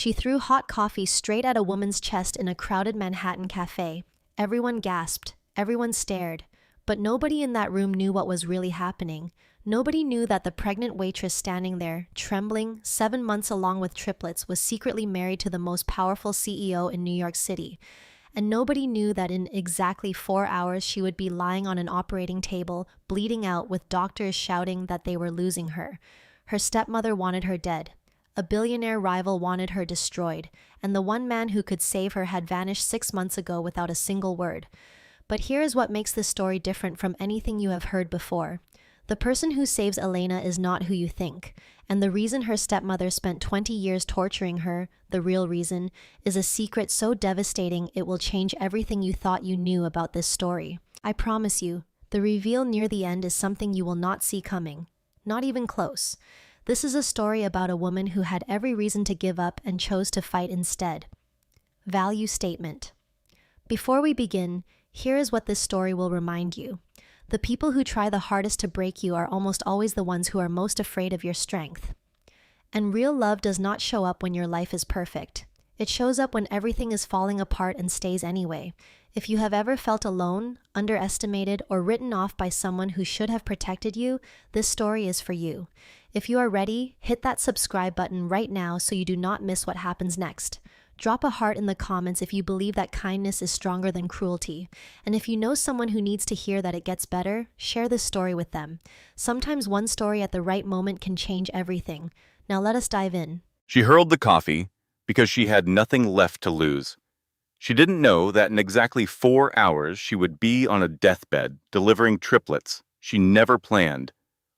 She threw hot coffee straight at a woman's chest in a crowded Manhattan cafe. Everyone gasped. Everyone stared. But nobody in that room knew what was really happening. Nobody knew that the pregnant waitress standing there, trembling, 7 months along with triplets, was secretly married to the most powerful CEO in New York City. And nobody knew that in exactly 4 hours she would be lying on an operating table, bleeding out, with doctors shouting that they were losing her. Her stepmother wanted her dead. A billionaire rival wanted her destroyed, and the one man who could save her had vanished 6 months ago without a single word. But here is what makes this story different from anything you have heard before. The person who saves Elena is not who you think, and the reason her stepmother spent 20 years torturing her, the real reason, is a secret so devastating it will change everything you thought you knew about this story. I promise you, the reveal near the end is something you will not see coming. Not even close. This is a story about a woman who had every reason to give up and chose to fight instead. Value statement. Before we begin, here is what this story will remind you. The people who try the hardest to break you are almost always the ones who are most afraid of your strength. And real love does not show up when your life is perfect. It shows up when everything is falling apart and stays anyway. If you have ever felt alone, underestimated, or written off by someone who should have protected you, this story is for you. If you are ready, hit that subscribe button right now so you do not miss what happens next. Drop a heart in the comments if you believe that kindness is stronger than cruelty. And if you know someone who needs to hear that it gets better, share this story with them. Sometimes one story at the right moment can change everything. Now let us dive in. She hurled the coffee because she had nothing left to lose. She didn't know that in exactly 4 hours she would be on a deathbed delivering triplets she never planned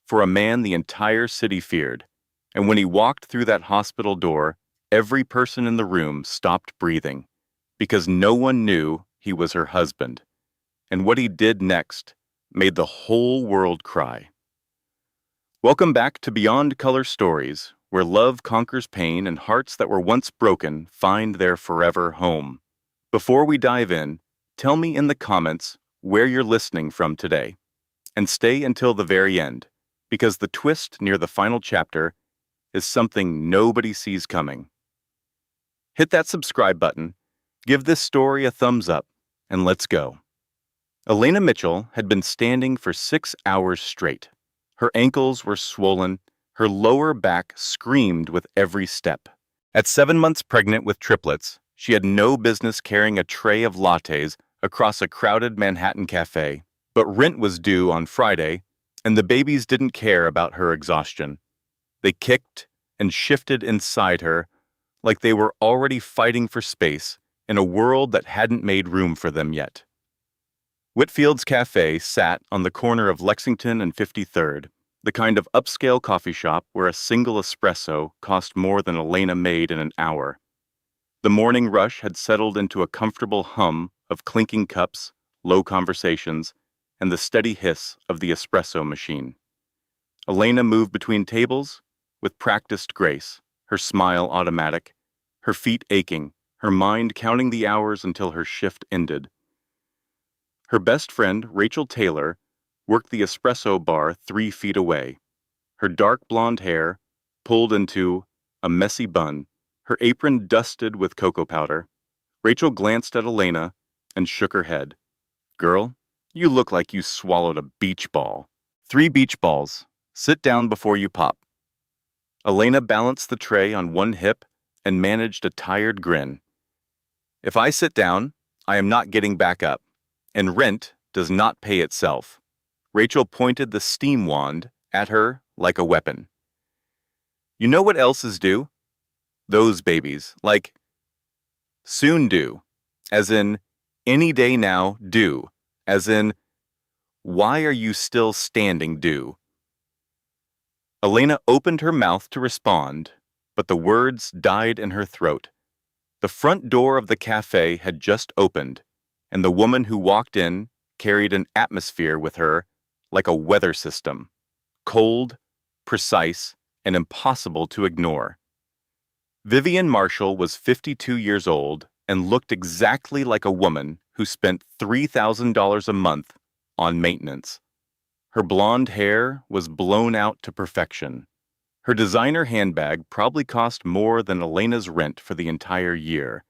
for a man the entire city feared. And when he walked through that hospital door, every person in the room stopped breathing because no one knew he was her husband. And what he did next made the whole world cry. Welcome back to Beyond Color Stories, where love conquers pain and hearts that were once broken find their forever home. Before we dive in, tell me in the comments where you're listening from today. And stay until the very end, because the twist near the final chapter is something nobody sees coming. Hit that subscribe button, give this story a thumbs up, and let's go. Elena Mitchell had been standing for 6 hours straight. Her ankles were swollen, her lower back screamed with every step. At 7 months pregnant with triplets, she had no business carrying a tray of lattes across a crowded Manhattan cafe. But rent was due on Friday, and the babies didn't care about her exhaustion. They kicked and shifted inside her like they were already fighting for space in a world that hadn't made room for them yet. Whitfield's Cafe sat on the corner of Lexington and 53rd, the kind of upscale coffee shop where a single espresso cost more than Elena made in an hour. The morning rush had settled into a comfortable hum of clinking cups, low conversations, and the steady hiss of the espresso machine. Elena moved between tables with practiced grace, her smile automatic, her feet aching, her mind counting the hours until her shift ended. Her best friend, Rachel Taylor, worked the espresso bar 3 feet away. Her dark blonde hair pulled into a messy bun, her apron dusted with cocoa powder. Rachel glanced at Elena and shook her head. "Girl, you look like you swallowed a beach ball." "3 beach balls. Sit down before you pop." Elena balanced the tray on one hip and managed a tired grin. "If I sit down, I am not getting back up, and rent does not pay itself." Rachel pointed the steam wand at her like a weapon. "You know what else is due? Those babies, like soon due, as in any day now due, as in why are you still standing due?" Elena opened her mouth to respond, but the words died in her throat. The front door of the cafe had just opened, and the woman who walked in carried an atmosphere with her like a weather system, cold, precise, and impossible to ignore. Vivien Marshall was 52 years old and looked exactly like a woman who spent $3,000 a month on maintenance. Her blonde hair was blown out to perfection. Her designer handbag probably cost more than Elena's rent for the entire year.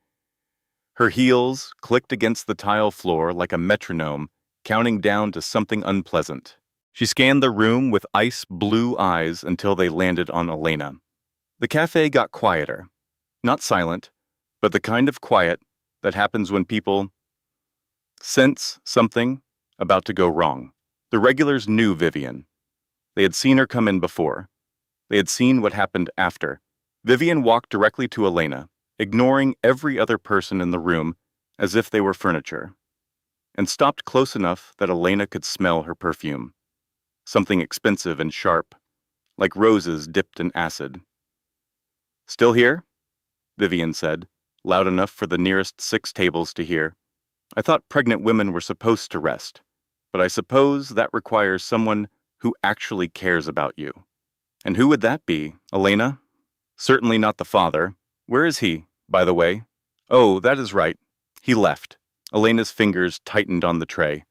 Her heels clicked against the tile floor like a metronome, counting down to something unpleasant. She scanned the room with ice blue eyes until they landed on Elena. The cafe got quieter. Not silent, but the kind of quiet that happens when people sense something about to go wrong. The regulars knew Vivien. They had seen her come in before. They had seen what happened after. Vivien walked directly to Elena, ignoring every other person in the room as if they were furniture, and stopped close enough that Elena could smell her perfume. Something expensive and sharp, like roses dipped in acid. "Still here?" Vivien said, loud enough for the nearest 6 tables to hear. "I thought pregnant women were supposed to rest, but I suppose that requires someone who actually cares about you." "And who would that be, Elena?" "Certainly not the father. Where is he, by the way?" "Oh, that is right. He left." Elena's fingers tightened on the tray.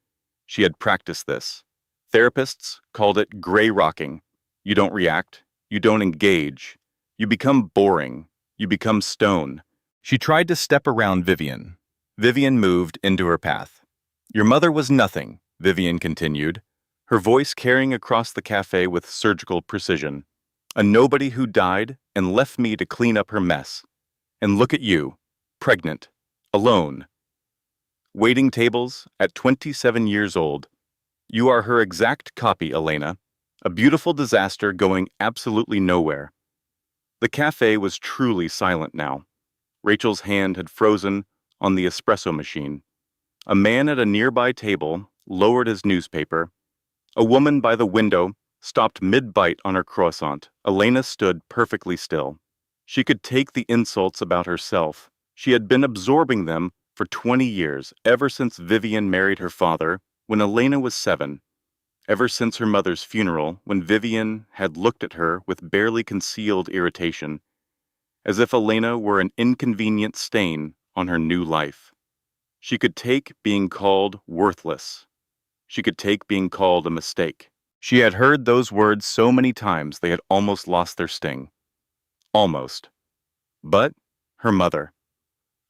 She had practiced this. Therapists called it gray rocking. You don't react. You don't engage. You become boring. You become stone. She tried to step around Vivien. Vivien moved into her path. "Your mother was nothing," Vivien continued, her voice carrying across the cafe with surgical precision. "A nobody who died and left me to clean up her mess. And look at you, pregnant, alone. Waiting tables at 27 years old. You are her exact copy, Elena. A beautiful disaster going absolutely nowhere." The cafe was truly silent now. Rachel's hand had frozen on the espresso machine. A man at a nearby table lowered his newspaper. A woman by the window stopped mid-bite on her croissant. Elena stood perfectly still. She could take the insults about herself. She had been absorbing them for 20 years, ever since Vivien married her father, when Elena was 7. Ever since her mother's funeral, when Vivien had looked at her with barely concealed irritation, as if Elena were an inconvenient stain on her new life. She could take being called worthless. She could take being called a mistake. She had heard those words so many times they had almost lost their sting. Almost. But her mother.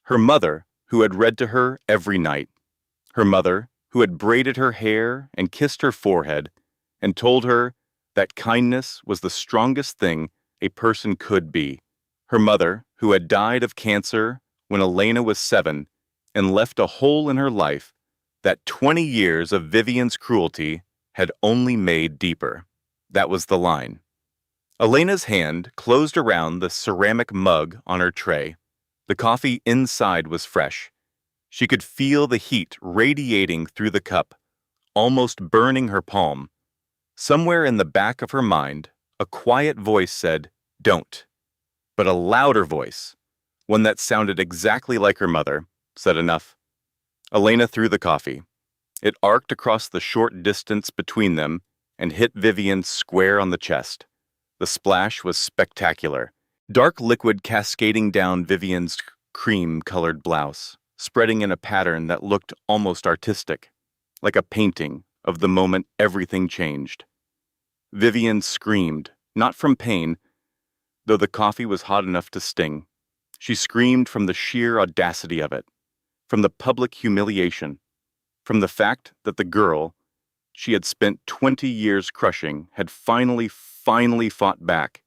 Her mother, who had read to her every night. Her mother, who had braided her hair and kissed her forehead and told her that kindness was the strongest thing a person could be. Her mother, who had died of cancer when Elena was 7 and left a hole in her life that 20 years of Vivien's cruelty had only made deeper. That was the line. Elena's hand closed around the ceramic mug on her tray. The coffee inside was fresh. She could feel the heat radiating through the cup, almost burning her palm. Somewhere in the back of her mind, a quiet voice said, "Don't." But a louder voice, one that sounded exactly like her mother, said enough. Elena threw the coffee. It arced across the short distance between them and hit Vivien square on the chest. The splash was spectacular. Dark liquid cascading down Vivien's cream-colored blouse, spreading in a pattern that looked almost artistic, like a painting of the moment everything changed. Vivien screamed, not from pain, though the coffee was hot enough to sting. She screamed from the sheer audacity of it, from the public humiliation, from the fact that the girl she had spent 20 years crushing had finally fought back.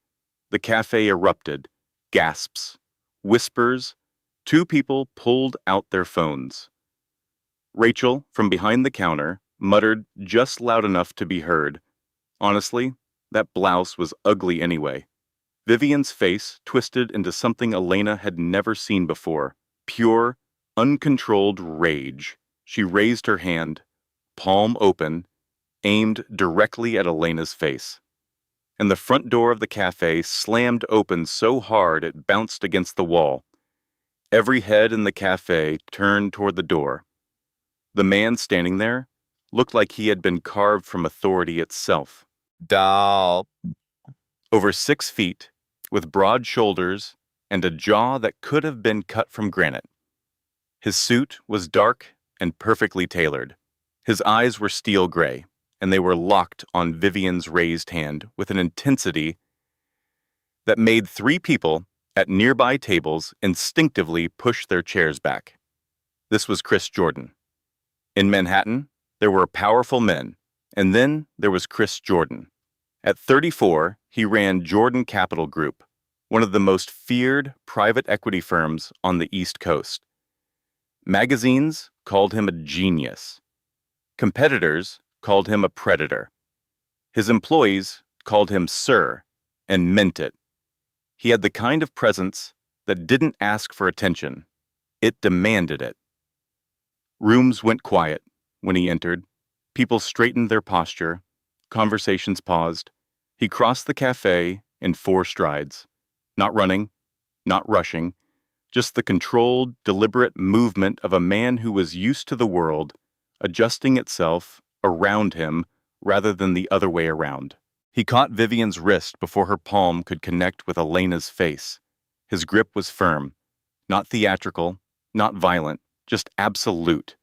The cafe erupted. Gasps. Whispers. 2 people pulled out their phones. Rachel, from behind the counter, muttered just loud enough to be heard. Honestly, that blouse was ugly anyway. Vivien's face twisted into something Elena had never seen before. Pure, uncontrolled rage. She raised her hand, palm open, aimed directly at Elena's face. And the front door of the cafe slammed open so hard it bounced against the wall. Every head in the cafe turned toward the door. The man standing there looked like he had been carved from authority itself. Doll. Over 6 feet, with broad shoulders and a jaw that could have been cut from granite. His suit was dark and perfectly tailored. His eyes were steel gray, and they were locked on Vivien's raised hand with an intensity that made three people at nearby tables instinctively push their chairs back. This was Chris Jordan. In Manhattan, there were powerful men, and then there was Chris Jordan. At 34, he ran Jordan Capital Group, one of the most feared private equity firms on the East Coast. Magazines called him a genius. Competitors called him a predator. His employees called him Sir and meant it. He had the kind of presence that didn't ask for attention. It demanded it. Rooms went quiet when he entered. People straightened their posture. Conversations paused. He crossed the cafe in 4 strides. Not running, not rushing, just the controlled, deliberate movement of a man who was used to the world adjusting itself around him rather than the other way around. He caught Vivien's wrist before her palm could connect with Elena's face. His grip was firm, not theatrical, not violent, just absolute.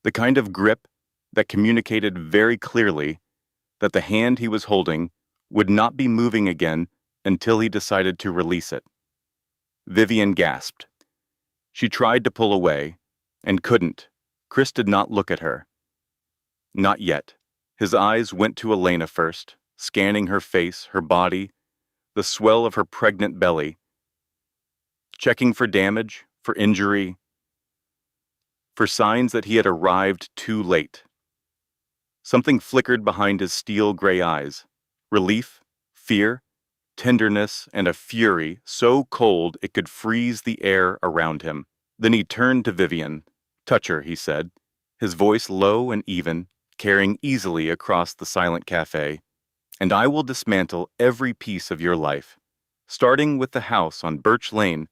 The kind of grip that communicated very clearly that the hand he was holding would not be moving again until he decided to release it. Vivien gasped. She tried to pull away, and couldn't. Chris did not look at her. Not yet. His eyes went to Elena first, scanning her face, her body, the swell of her pregnant belly, checking for damage, for injury, for signs that he had arrived too late. Something flickered behind his steel gray eyes. Relief, fear, tenderness, and a fury so cold it could freeze the air around him. Then he turned to Vivien. "Touch her," he said, his voice low and even, carrying easily across the silent cafe. "And I will dismantle every piece of your life, starting with the house on Birch Lane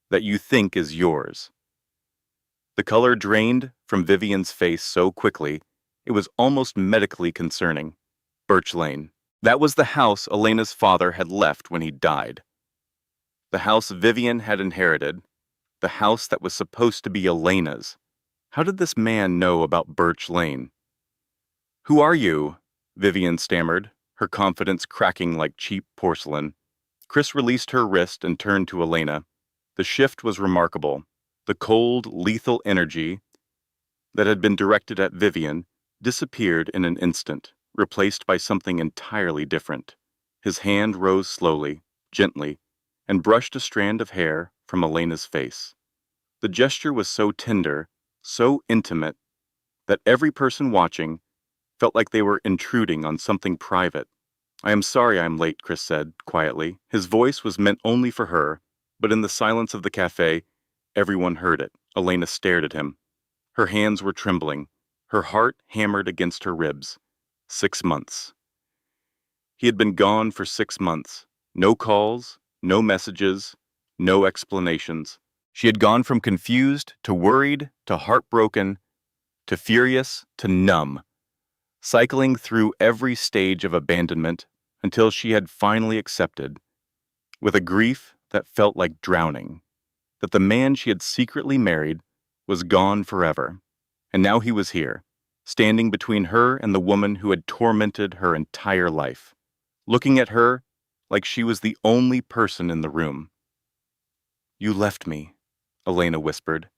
that you think is yours." The color drained from Vivien's face so quickly, it was almost medically concerning. Birch Lane. That was the house Elena's father had left when he died. The house Vivien had inherited. The house that was supposed to be Elena's. How did this man know about Birch Lane? "Who are you?" Vivien stammered, her confidence cracking like cheap porcelain. Chris released her wrist and turned to Elena. The shift was remarkable. The cold, lethal energy that had been directed at Vivien disappeared in an instant, replaced by something entirely different. His hand rose slowly, gently, and brushed a strand of hair from Elena's face. The gesture was so tender, so intimate, that every person watching felt like they were intruding on something private. "I am sorry I'm late," Chris said, quietly. His voice was meant only for her, but in the silence of the cafe, everyone heard it. Elena stared at him. Her hands were trembling, her heart hammered against her ribs. 6 months. He had been gone for 6 months. No calls, no messages, no explanations. She had gone from confused to worried to heartbroken to furious to numb, cycling through every stage of abandonment until she had finally accepted, with a grief that felt like drowning, that the man she had secretly married was gone forever, and now he was here, standing between her and the woman who had tormented her entire life, looking at her like she was the only person in the room. "You left me," Elena whispered.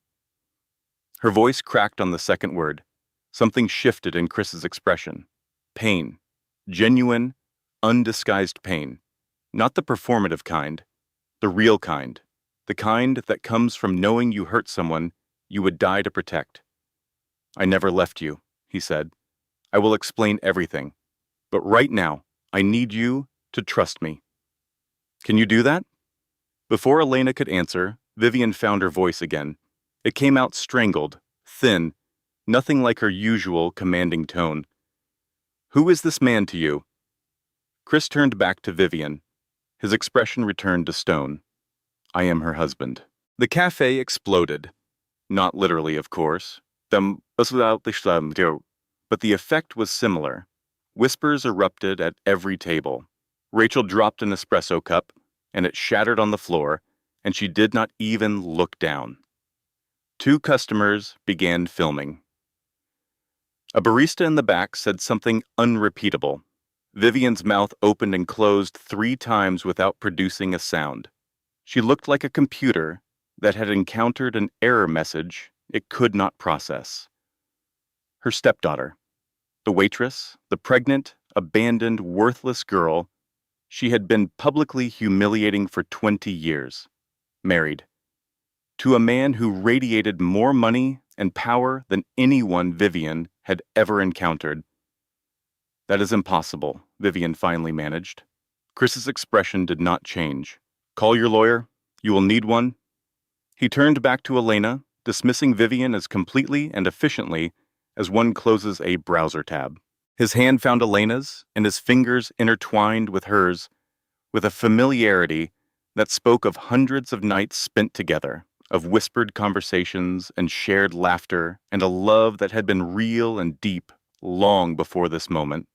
Her voice cracked on the second word. Something shifted in Chris's expression. Pain. Genuine, undisguised pain. Not the performative kind. The real kind. The kind that comes from knowing you hurt someone you would die to protect. "I never left you," he said. "I will explain everything. But right now, I need you to trust me." "Can you do that?" Before Elena could answer, Vivien found her voice again. It came out strangled, thin, nothing like her usual commanding tone. "Who is this man to you?" Chris turned back to Vivien. His expression returned to stone. "I am her husband." The cafe exploded. Not literally, of course. But the effect was similar. Whispers erupted at every table. Rachel dropped an espresso cup, and it shattered on the floor, and she did not even look down. 2 customers began filming. A barista in the back said something unrepeatable. Vivien's mouth opened and closed 3 times without producing a sound. She looked like a computer that had encountered an error message it could not process. Her stepdaughter, the waitress, the pregnant, abandoned, worthless girl she had been publicly humiliating for 20 years, married, to a man who radiated more money and power than anyone Vivien had ever encountered. That is impossible, Vivien finally managed. Chris's expression did not change. Call your lawyer. You will need one. He turned back to Elena, dismissing Vivien as completely and efficiently as one closes a browser tab. His hand found Elena's, and his fingers intertwined with hers with a familiarity that spoke of hundreds of nights spent together, of whispered conversations and shared laughter, and a love that had been real and deep long before this moment.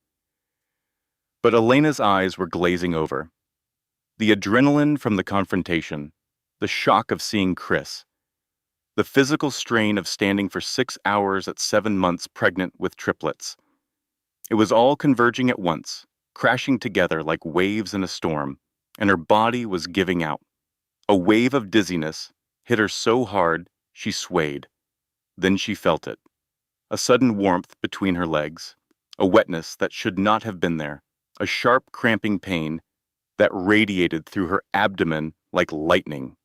But Elena's eyes were glazing over. The adrenaline from the confrontation, the shock of seeing Chris, the physical strain of standing for 6 hours at 7 months pregnant with triplets. It was all converging at once, crashing together like waves in a storm, and her body was giving out. A wave of dizziness hit her so hard she swayed. Then she felt it. A sudden warmth between her legs, a wetness that should not have been there, a sharp cramping pain that radiated through her abdomen like lightning.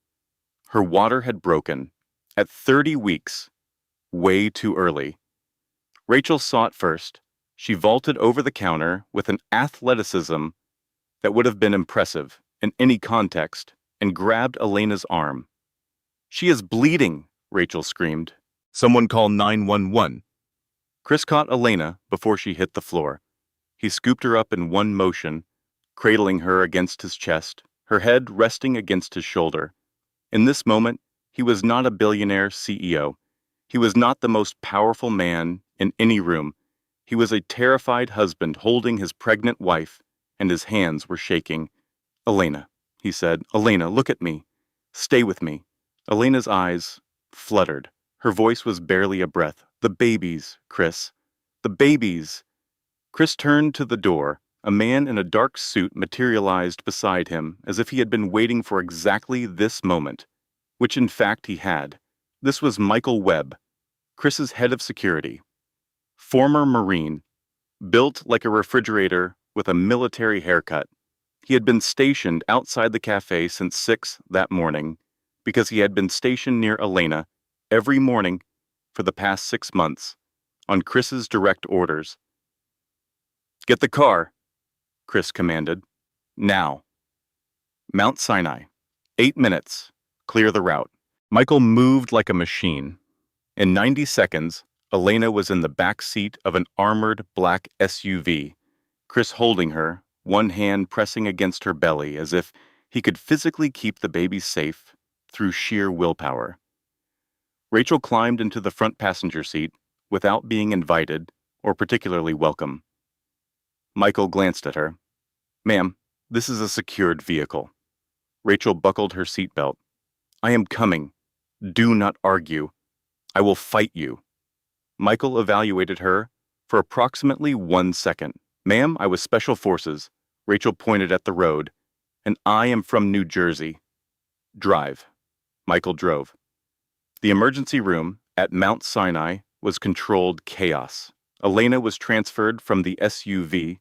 Her water had broken. At 30 weeks, way too early. Rachel saw it first. She vaulted over the counter with an athleticism that would have been impressive in any context and grabbed Elena's arm. She is bleeding, Rachel screamed. Someone call 911. Chris caught Elena before she hit the floor. He scooped her up in one motion, cradling her against his chest, her head resting against his shoulder. In this moment, he was not a billionaire CEO. He was not the most powerful man in any room. He was a terrified husband holding his pregnant wife, and his hands were shaking. Elena, he said, Elena, look at me. Stay with me. Elena's eyes fluttered. Her voice was barely a breath. The babies, Chris. The babies. Chris turned to the door. A man in a dark suit materialized beside him as if he had been waiting for exactly this moment, which in fact he had. This was Michael Webb, Chris's head of security. Former Marine, built like a refrigerator with a military haircut. He had been stationed outside the cafe since 6 that morning because he had been stationed near Elena every morning for the past 6 months on Chris's direct orders. Get the car, Chris commanded. Now. Mount Sinai. 8 minutes. Clear the route. Michael moved like a machine. In 90 seconds, Elena was in the back seat of an armored black SUV, Chris holding her, one hand pressing against her belly as if he could physically keep the baby safe through sheer willpower. Rachel climbed into the front passenger seat without being invited or particularly welcome. Michael glanced at her. Ma'am, this is a secured vehicle. Rachel buckled her seatbelt. I am coming. Do not argue. I will fight you. Michael evaluated her for approximately 1 second. Ma'am, I was Special Forces. Rachel pointed at the road. And I am from New Jersey. Drive. Michael drove. The emergency room at Mount Sinai was controlled chaos. Elena was transferred from the SUV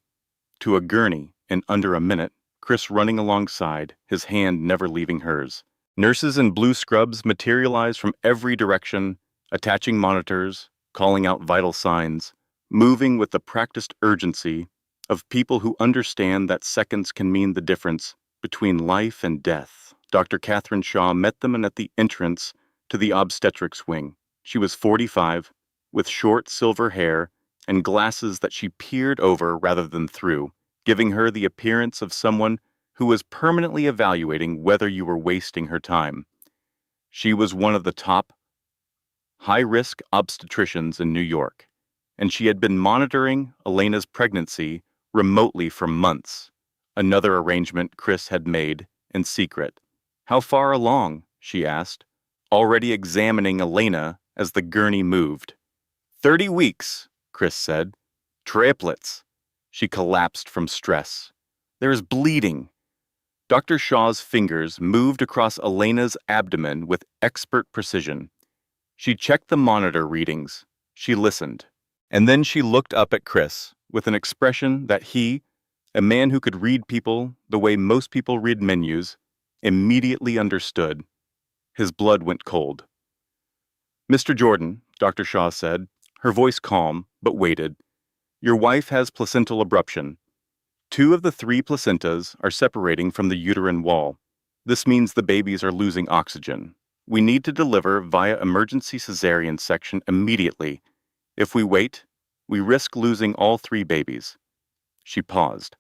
to a gurney in under a minute, Chris running alongside, his hand never leaving hers. Nurses in blue scrubs materialized from every direction, attaching monitors, calling out vital signs, moving with the practiced urgency of people who understand that seconds can mean the difference between life and death. Dr. Catherine Shaw met them at the entrance to the obstetrics wing. She was 45, with short silver hair and glasses that she peered over rather than through, giving her the appearance of someone who was permanently evaluating whether you were wasting her time. She was one of the top high-risk obstetricians in New York, and she had been monitoring Elena's pregnancy remotely for months, another arrangement Chris had made in secret. How far along? She asked, already examining Elena as the gurney moved. 30 weeks, Chris said. Triplets. She collapsed from stress. There is bleeding. Dr. Shaw's fingers moved across Elena's abdomen with expert precision. She checked the monitor readings. She listened. And then she looked up at Chris with an expression that he, a man who could read people the way most people read menus, immediately understood. His blood went cold. "Mr. Jordan," Dr. Shaw said, her voice calm, but weighted, "your wife has placental abruption. 2 of the 3 placentas are separating from the uterine wall. This means the babies are losing oxygen. We need to deliver via emergency cesarean section immediately. If we wait, we risk losing all 3 babies." She paused.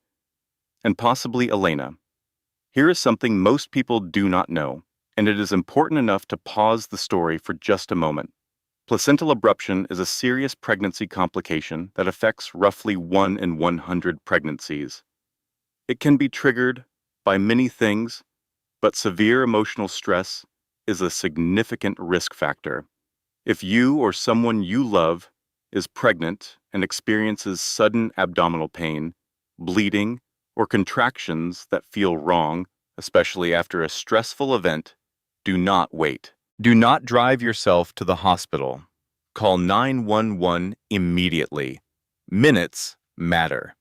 "And possibly Elena. Here is something most people do not know, and it is important enough to pause the story for just a moment. Placental abruption is a serious pregnancy complication that affects roughly 1 in 100 pregnancies. It can be triggered by many things, but severe emotional stress is a significant risk factor. If you or someone you love is pregnant and experiences sudden abdominal pain, bleeding, or contractions that feel wrong, especially after a stressful event, do not wait. Do not drive yourself to the hospital. Call 911 immediately. Minutes matter.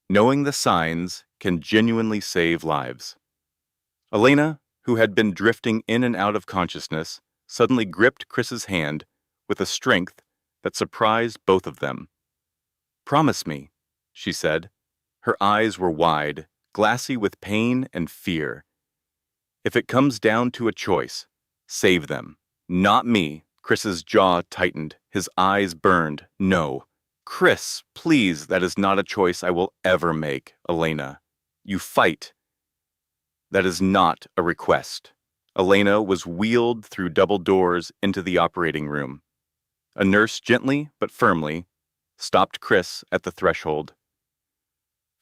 Knowing the signs can genuinely save lives." Elena, who had been drifting in and out of consciousness, suddenly gripped Chris's hand with a strength that surprised both of them. "Promise me," she said. Her eyes were wide, glassy with pain and fear. "If it comes down to a choice, save them. Not me." Chris's jaw tightened, his eyes burned. "No. Chris, please, that is not a choice I will ever make, Elena. You fight." "That is not a request." Elena was wheeled through double doors into the operating room. A nurse gently but firmly stopped Chris at the threshold.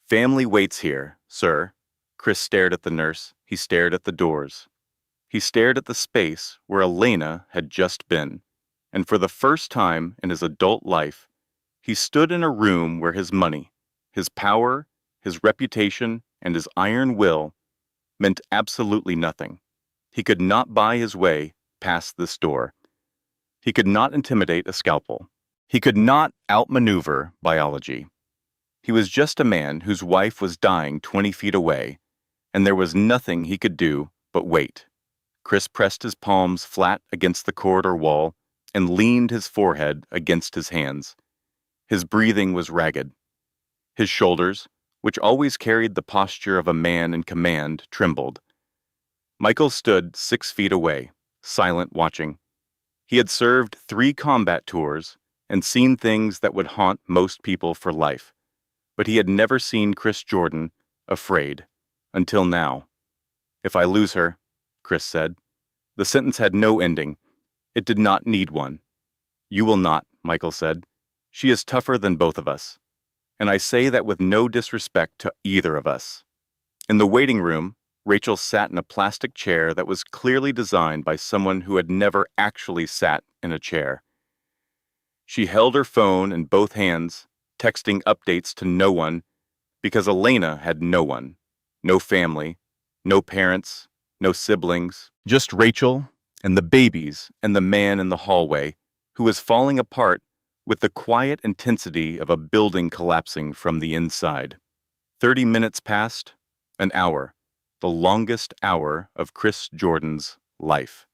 "Family waits here, sir." Chris stared at the nurse. He stared at the doors. He stared at the space where Elena had just been. And for the first time in his adult life, he stood in a room where his money, his power, his reputation, and his iron will meant absolutely nothing. He could not buy his way past this door. He could not intimidate a scalpel. He could not outmaneuver biology. He was just a man whose wife was dying 20 feet away, and there was nothing he could do but wait. Chris pressed his palms flat against the corridor wall and leaned his forehead against his hands. His breathing was ragged. His shoulders, which always carried the posture of a man in command, trembled. Michael stood 6 feet away, silent, watching. He had served 3 combat tours and seen things that would haunt most people for life, but he had never seen Chris Jordan afraid, until now. "If I lose her," Chris said. The sentence had no ending. It did not need one. "You will not," Michael said. "She is tougher than both of us. And I say that with no disrespect to either of us." In the waiting room, Rachel sat in a plastic chair that was clearly designed by someone who had never actually sat in a chair. She held her phone in both hands, texting updates to no one, because Elena had no one. No family, no parents, no siblings, just Rachel and the babies and the man in the hallway who was falling apart with the quiet intensity of a building collapsing from the inside. 30 minutes passed, an hour, the longest hour of Chris Jordan's life.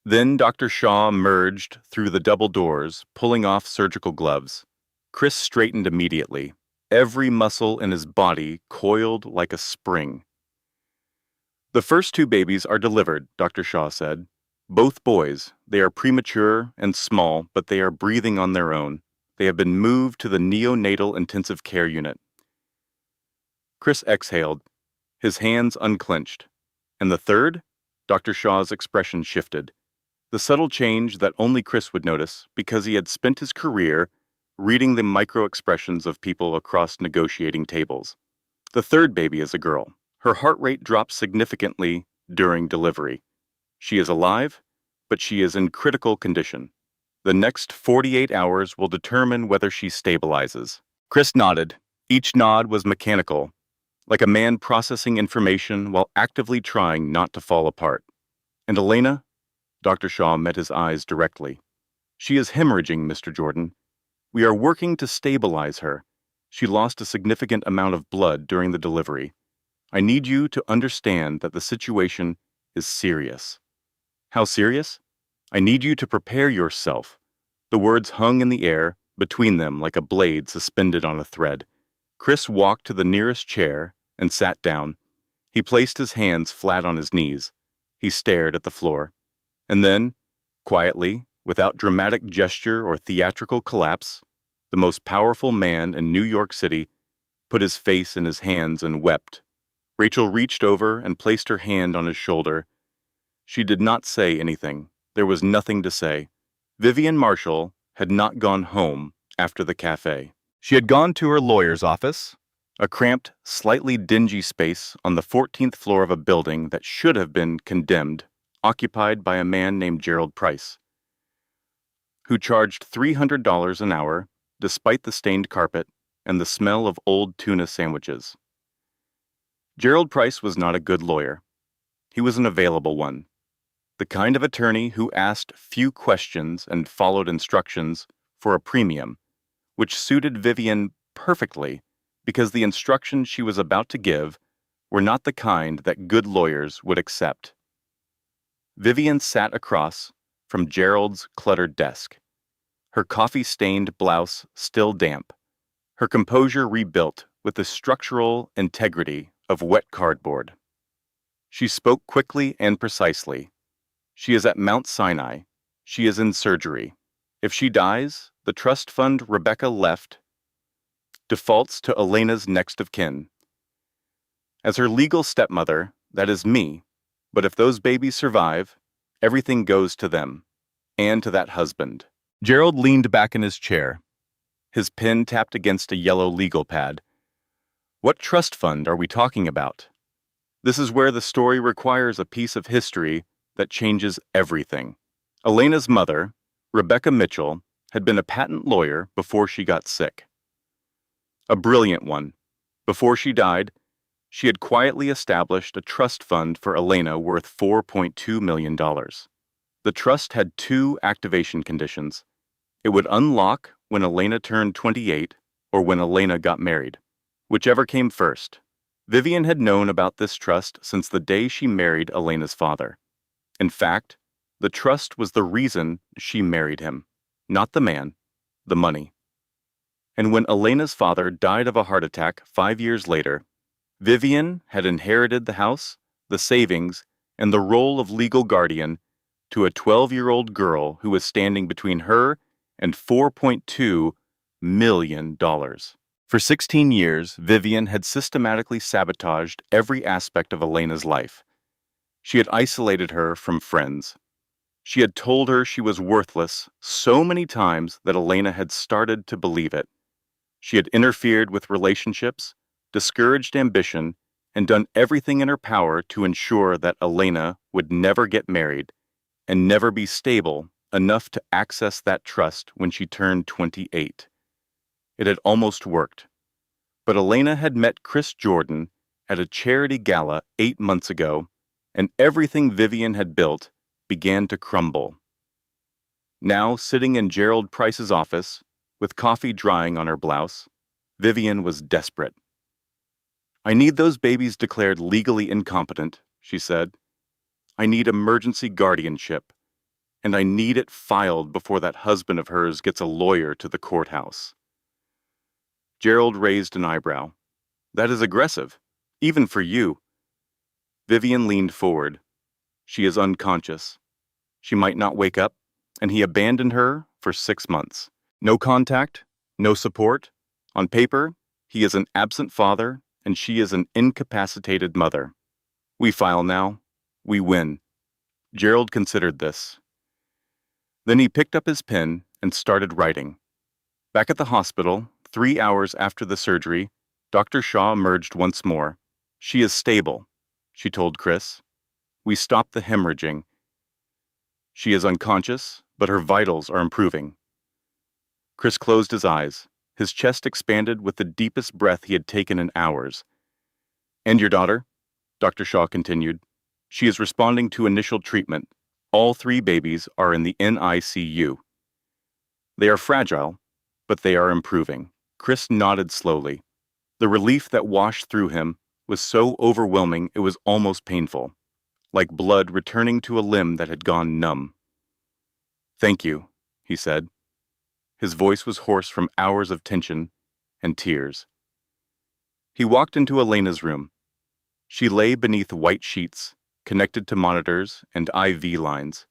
Then Dr. Shaw emerged through the double doors, pulling off surgical gloves. Chris straightened immediately. Every muscle in his body coiled like a spring. "The first 2 babies are delivered," Dr. Shaw said. "Both boys. They are premature and small, but they are breathing on their own. They have been moved to the neonatal intensive care unit." Chris exhaled, his hands unclenched. "And the third?" Dr. Shaw's expression shifted. The subtle change that only Chris would notice because he had spent his career reading the micro-expressions of people across negotiating tables. "The third baby is a girl. Her heart rate dropped significantly during delivery. She is alive, but she is in critical condition. The next 48 hours will determine whether she stabilizes." Chris nodded. Each nod was mechanical, like a man processing information while actively trying not to fall apart. And Elena? Dr. Shaw met his eyes directly. She is hemorrhaging, Mr. Jordan. We are working to stabilize her. She lost a significant amount of blood during the delivery. I need you to understand that the situation is serious. How serious? I need you to prepare yourself. The words hung in the air between them like a blade suspended on a thread. Chris walked to the nearest chair and sat down. He placed his hands flat on his knees. He stared at the floor. And then, quietly, without dramatic gesture or theatrical collapse, the most powerful man in New York City put his face in his hands and wept. Rachel reached over and placed her hand on his shoulder. She did not say anything. There was nothing to say. Vivien Marshall had not gone home after the cafe. She had gone to her lawyer's office, a cramped, slightly dingy space on the 14th floor of a building that should have been condemned, occupied by a man named Gerald Price, who charged $300 an hour despite the stained carpet and the smell of old tuna sandwiches. Gerald Price was not a good lawyer. He was an available one, the kind of attorney who asked few questions and followed instructions for a premium, which suited Vivien perfectly because the instructions she was about to give were not the kind that good lawyers would accept. Vivien sat across from Gerald's cluttered desk, her coffee-stained blouse still damp, her composure rebuilt with the structural integrity of wet cardboard. She spoke quickly and precisely. She is at Mount Sinai. She is in surgery. If she dies, the trust fund Rebecca left defaults to Elena's next of kin. As her legal stepmother, that is me, but if those babies survive, everything goes to them, and to that husband. Gerald leaned back in his chair. His pen tapped against a yellow legal pad. What trust fund are we talking about? This is where the story requires a piece of history that changes everything. Elena's mother, Rebecca Mitchell, had been a patent lawyer before she got sick. A brilliant one. Before she died, she had quietly established a trust fund for Elena worth $4.2 million. The trust had two activation conditions. It would unlock when Elena turned 28 or when Elena got married, whichever came first. Vivien had known about this trust since the day she married Elena's father. In fact, the trust was the reason she married him, not the man, the money. And when Elena's father died of a heart attack 5 years later, Vivien had inherited the house, the savings, and the role of legal guardian to a 12-year-old girl who was standing between her and $4.2 million. For 16 years, Vivien had systematically sabotaged every aspect of Elena's life. She had isolated her from friends. She had told her she was worthless so many times that Elena had started to believe it. She had interfered with relationships, discouraged ambition, and done everything in her power to ensure that Elena would never get married and never be stable enough to access that trust when she turned 28. It had almost worked. But Elena had met Chris Jordan at a charity gala 8 months ago, and everything Vivien had built began to crumble. Now, sitting in Gerald Price's office, with coffee drying on her blouse, Vivien was desperate. I need those babies declared legally incompetent, she said. I need emergency guardianship, and I need it filed before that husband of hers gets a lawyer to the courthouse. Gerald raised an eyebrow. That is aggressive, even for you. Vivien leaned forward. She is unconscious. She might not wake up, and he abandoned her for 6 months. No contact, no support. On paper, he is an absent father, and she is an incapacitated mother. We file now. We win. Gerald considered this. Then he picked up his pen and started writing. Back at the hospital, 3 hours after the surgery, Dr. Shaw emerged once more. She is stable, she told Chris. We stopped the hemorrhaging. She is unconscious, but her vitals are improving. Chris closed his eyes. His chest expanded with the deepest breath he had taken in hours. "And your daughter?" Dr. Shaw continued. "She is responding to initial treatment. All 3 babies are in the NICU. They are fragile, but they are improving." Chris nodded slowly. The relief that washed through him was so overwhelming it was almost painful, like blood returning to a limb that had gone numb. "Thank you," he said. His voice was hoarse from hours of tension and tears. He walked into Elena's room. She lay beneath white sheets, connected to monitors and IV lines,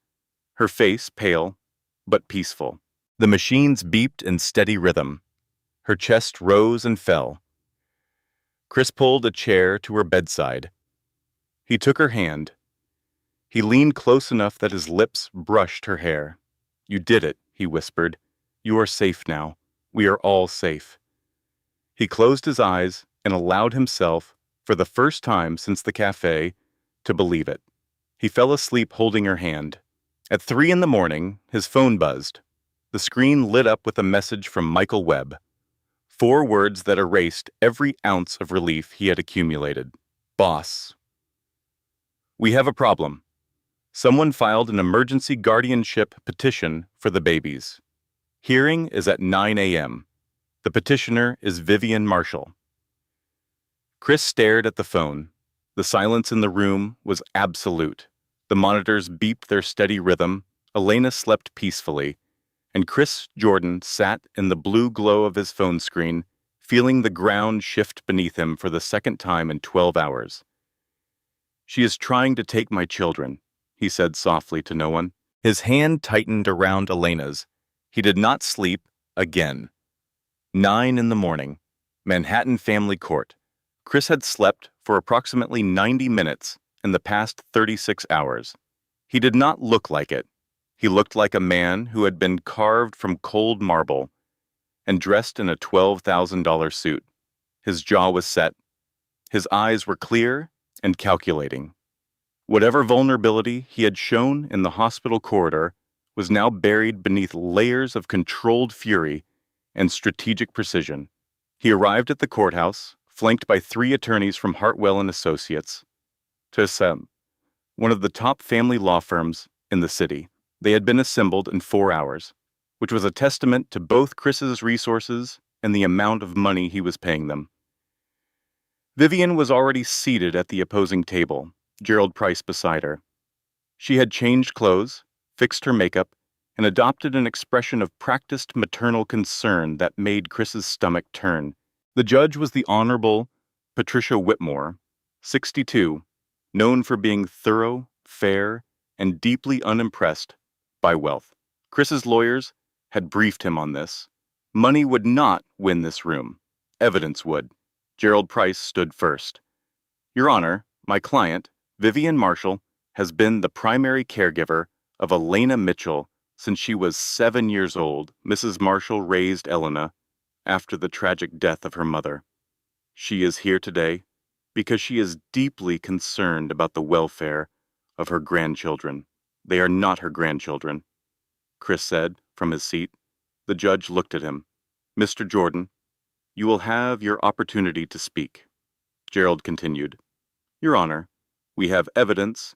her face pale but peaceful. The machines beeped in steady rhythm. Her chest rose and fell. Chris pulled a chair to her bedside. He took her hand. He leaned close enough that his lips brushed her hair. "You did it," he whispered. "You are safe now. We are all safe." He closed his eyes and allowed himself, for the first time since the cafe, to believe it. He fell asleep holding her hand. At 3 in the morning, his phone buzzed. The screen lit up with a message from Michael Webb. 4 words that erased every ounce of relief he had accumulated. "Boss. We have a problem. Someone filed an emergency guardianship petition for the babies. Hearing is at 9 a.m. The petitioner is Vivien Marshall." Chris stared at the phone. The silence in the room was absolute. The monitors beeped their steady rhythm. Elena slept peacefully, and Chris Jordan sat in the blue glow of his phone screen, feeling the ground shift beneath him for the second time in 12 hours. "She is trying to take my children," he said softly to no one. His hand tightened around Elena's. He did not sleep again. 9 in the morning, Manhattan Family Court. Chris had slept for approximately 90 minutes in the past 36 hours. He did not look like it. He looked like a man who had been carved from cold marble and dressed in a $12,000 suit. His jaw was set. His eyes were clear and calculating. Whatever vulnerability he had shown in the hospital corridor was now buried beneath layers of controlled fury and strategic precision. He arrived at the courthouse, flanked by 3 attorneys from Hartwell and Associates, TSM, one of the top family law firms in the city. They had been assembled in 4 hours, which was a testament to both Chris's resources and the amount of money he was paying them. Vivien was already seated at the opposing table, Gerald Price beside her. She had changed clothes, fixed her makeup, and adopted an expression of practiced maternal concern that made Chris's stomach turn. The judge was the Honorable Patricia Whitmore, 62, known for being thorough, fair, and deeply unimpressed by wealth. Chris's lawyers had briefed him on this. Money would not win this room. Evidence would. Gerald Price stood first. "Your Honor, my client, Vivien Marshall, has been the primary caregiver of Elena Mitchell since she was 7 years old." Mrs. Marshall raised Elena after the tragic death of her mother. "She is here today because she is deeply concerned about the welfare of her grandchildren." "They are not her grandchildren," Chris said from his seat. The judge looked at him. "Mr. Jordan, you will have your opportunity to speak." Gerald continued. "Your Honor, we have evidence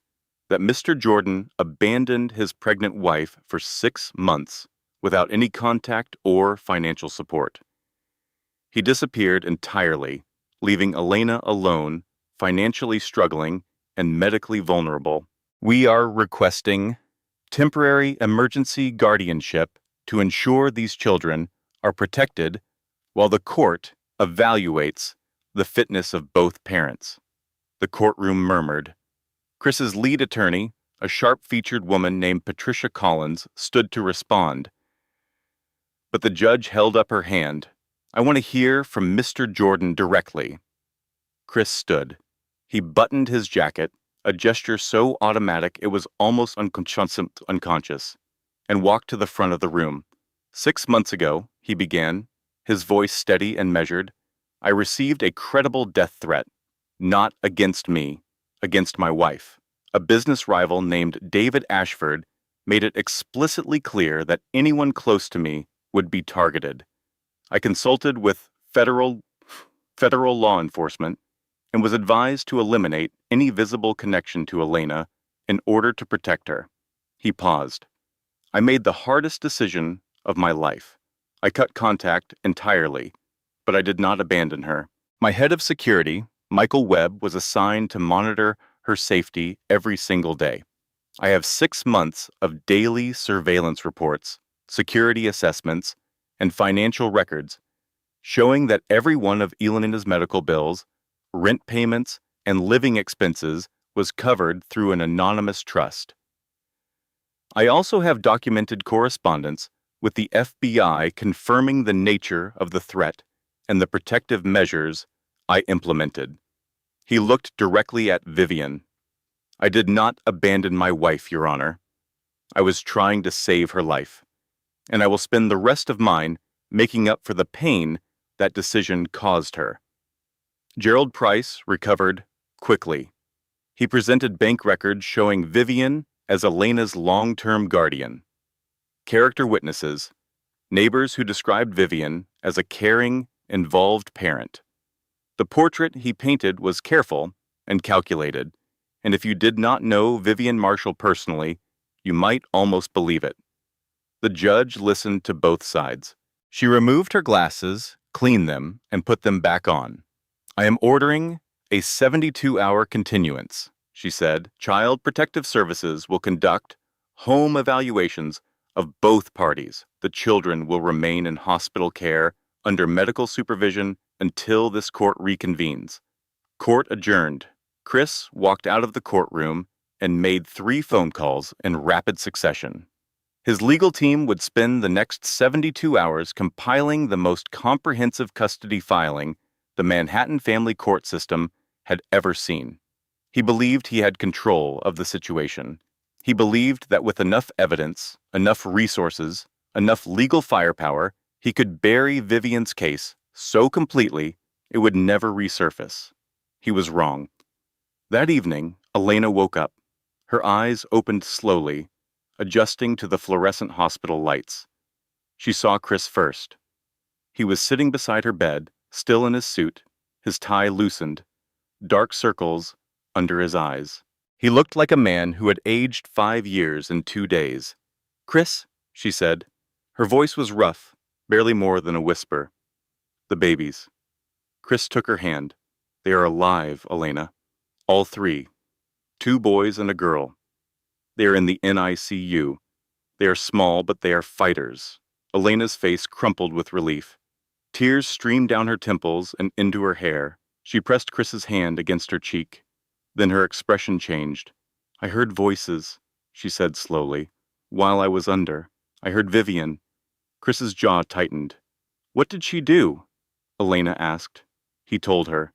that Mr. Jordan abandoned his pregnant wife for 6 months without any contact or financial support. He disappeared entirely, leaving Elena alone, financially struggling, and medically vulnerable. We are requesting temporary emergency guardianship to ensure these children are protected while the court evaluates the fitness of both parents." The courtroom murmured. Chris's lead attorney, a sharp-featured woman named Patricia Collins, stood to respond. But the judge held up her hand. "I want to hear from Mr. Jordan directly." Chris stood. He buttoned his jacket, a gesture so automatic it was almost unconscious, and walked to the front of the room. "6 months ago," he began, his voice steady and measured, "I received a credible death threat, not against me, against my wife. A business rival named David Ashford made it explicitly clear that anyone close to me would be targeted. I consulted with federal law enforcement and was advised to eliminate any visible connection to Elena in order to protect her. He paused. I made the hardest decision of my life. I cut contact entirely, but I did not abandon her. My head of security, Michael Webb, was assigned to monitor her safety every single day. I have 6 months of daily surveillance reports, security assessments, and financial records showing that every one of Elena's medical bills, rent payments, and living expenses was covered through an anonymous trust. I also have documented correspondence with the FBI confirming the nature of the threat and the protective measures I implemented. He looked directly at Vivien. I did not abandon my wife, Your Honor. I was trying to save her life, and I will spend the rest of mine making up for the pain that decision caused her. Gerald Price recovered quickly. He presented bank records showing Vivien as Elena's long-term guardian. Character witnesses, neighbors who described Vivien as a caring, involved parent. The portrait he painted was careful and calculated, and if you did not know Vivien Marshall personally, you might almost believe it. The judge listened to both sides. She removed her glasses, cleaned them, and put them back on. I am ordering a 72-hour continuance, she said. Child Protective Services will conduct home evaluations of both parties. The children will remain in hospital care under medical supervision until this court reconvenes. Court adjourned. Chris walked out of the courtroom and made 3 phone calls in rapid succession. His legal team would spend the next 72 hours compiling the most comprehensive custody filing the Manhattan family court system had ever seen. He believed he had control of the situation. He believed that with enough evidence, enough resources, enough legal firepower, he could bury Vivien's case so completely it would never resurface. He was wrong. That evening, Elena woke up. Her eyes opened slowly, adjusting to the fluorescent hospital lights. She saw Chris first. He was sitting beside her bed, still in his suit, his tie loosened, dark circles under his eyes. He looked like a man who had aged 5 years in 2 days. "Chris," she said. Her voice was rough, barely more than a whisper. "The babies." Chris took her hand. "They are alive, Elena. All 3. 2 boys and a girl. They are in the NICU. They are small, but they are fighters." Elena's face crumpled with relief. Tears streamed down her temples and into her hair. She pressed Chris's hand against her cheek. Then her expression changed. "I heard voices," she said slowly. "While I was under, I heard Vivien." Chris's jaw tightened. "What did she do?" Elena asked. He told her.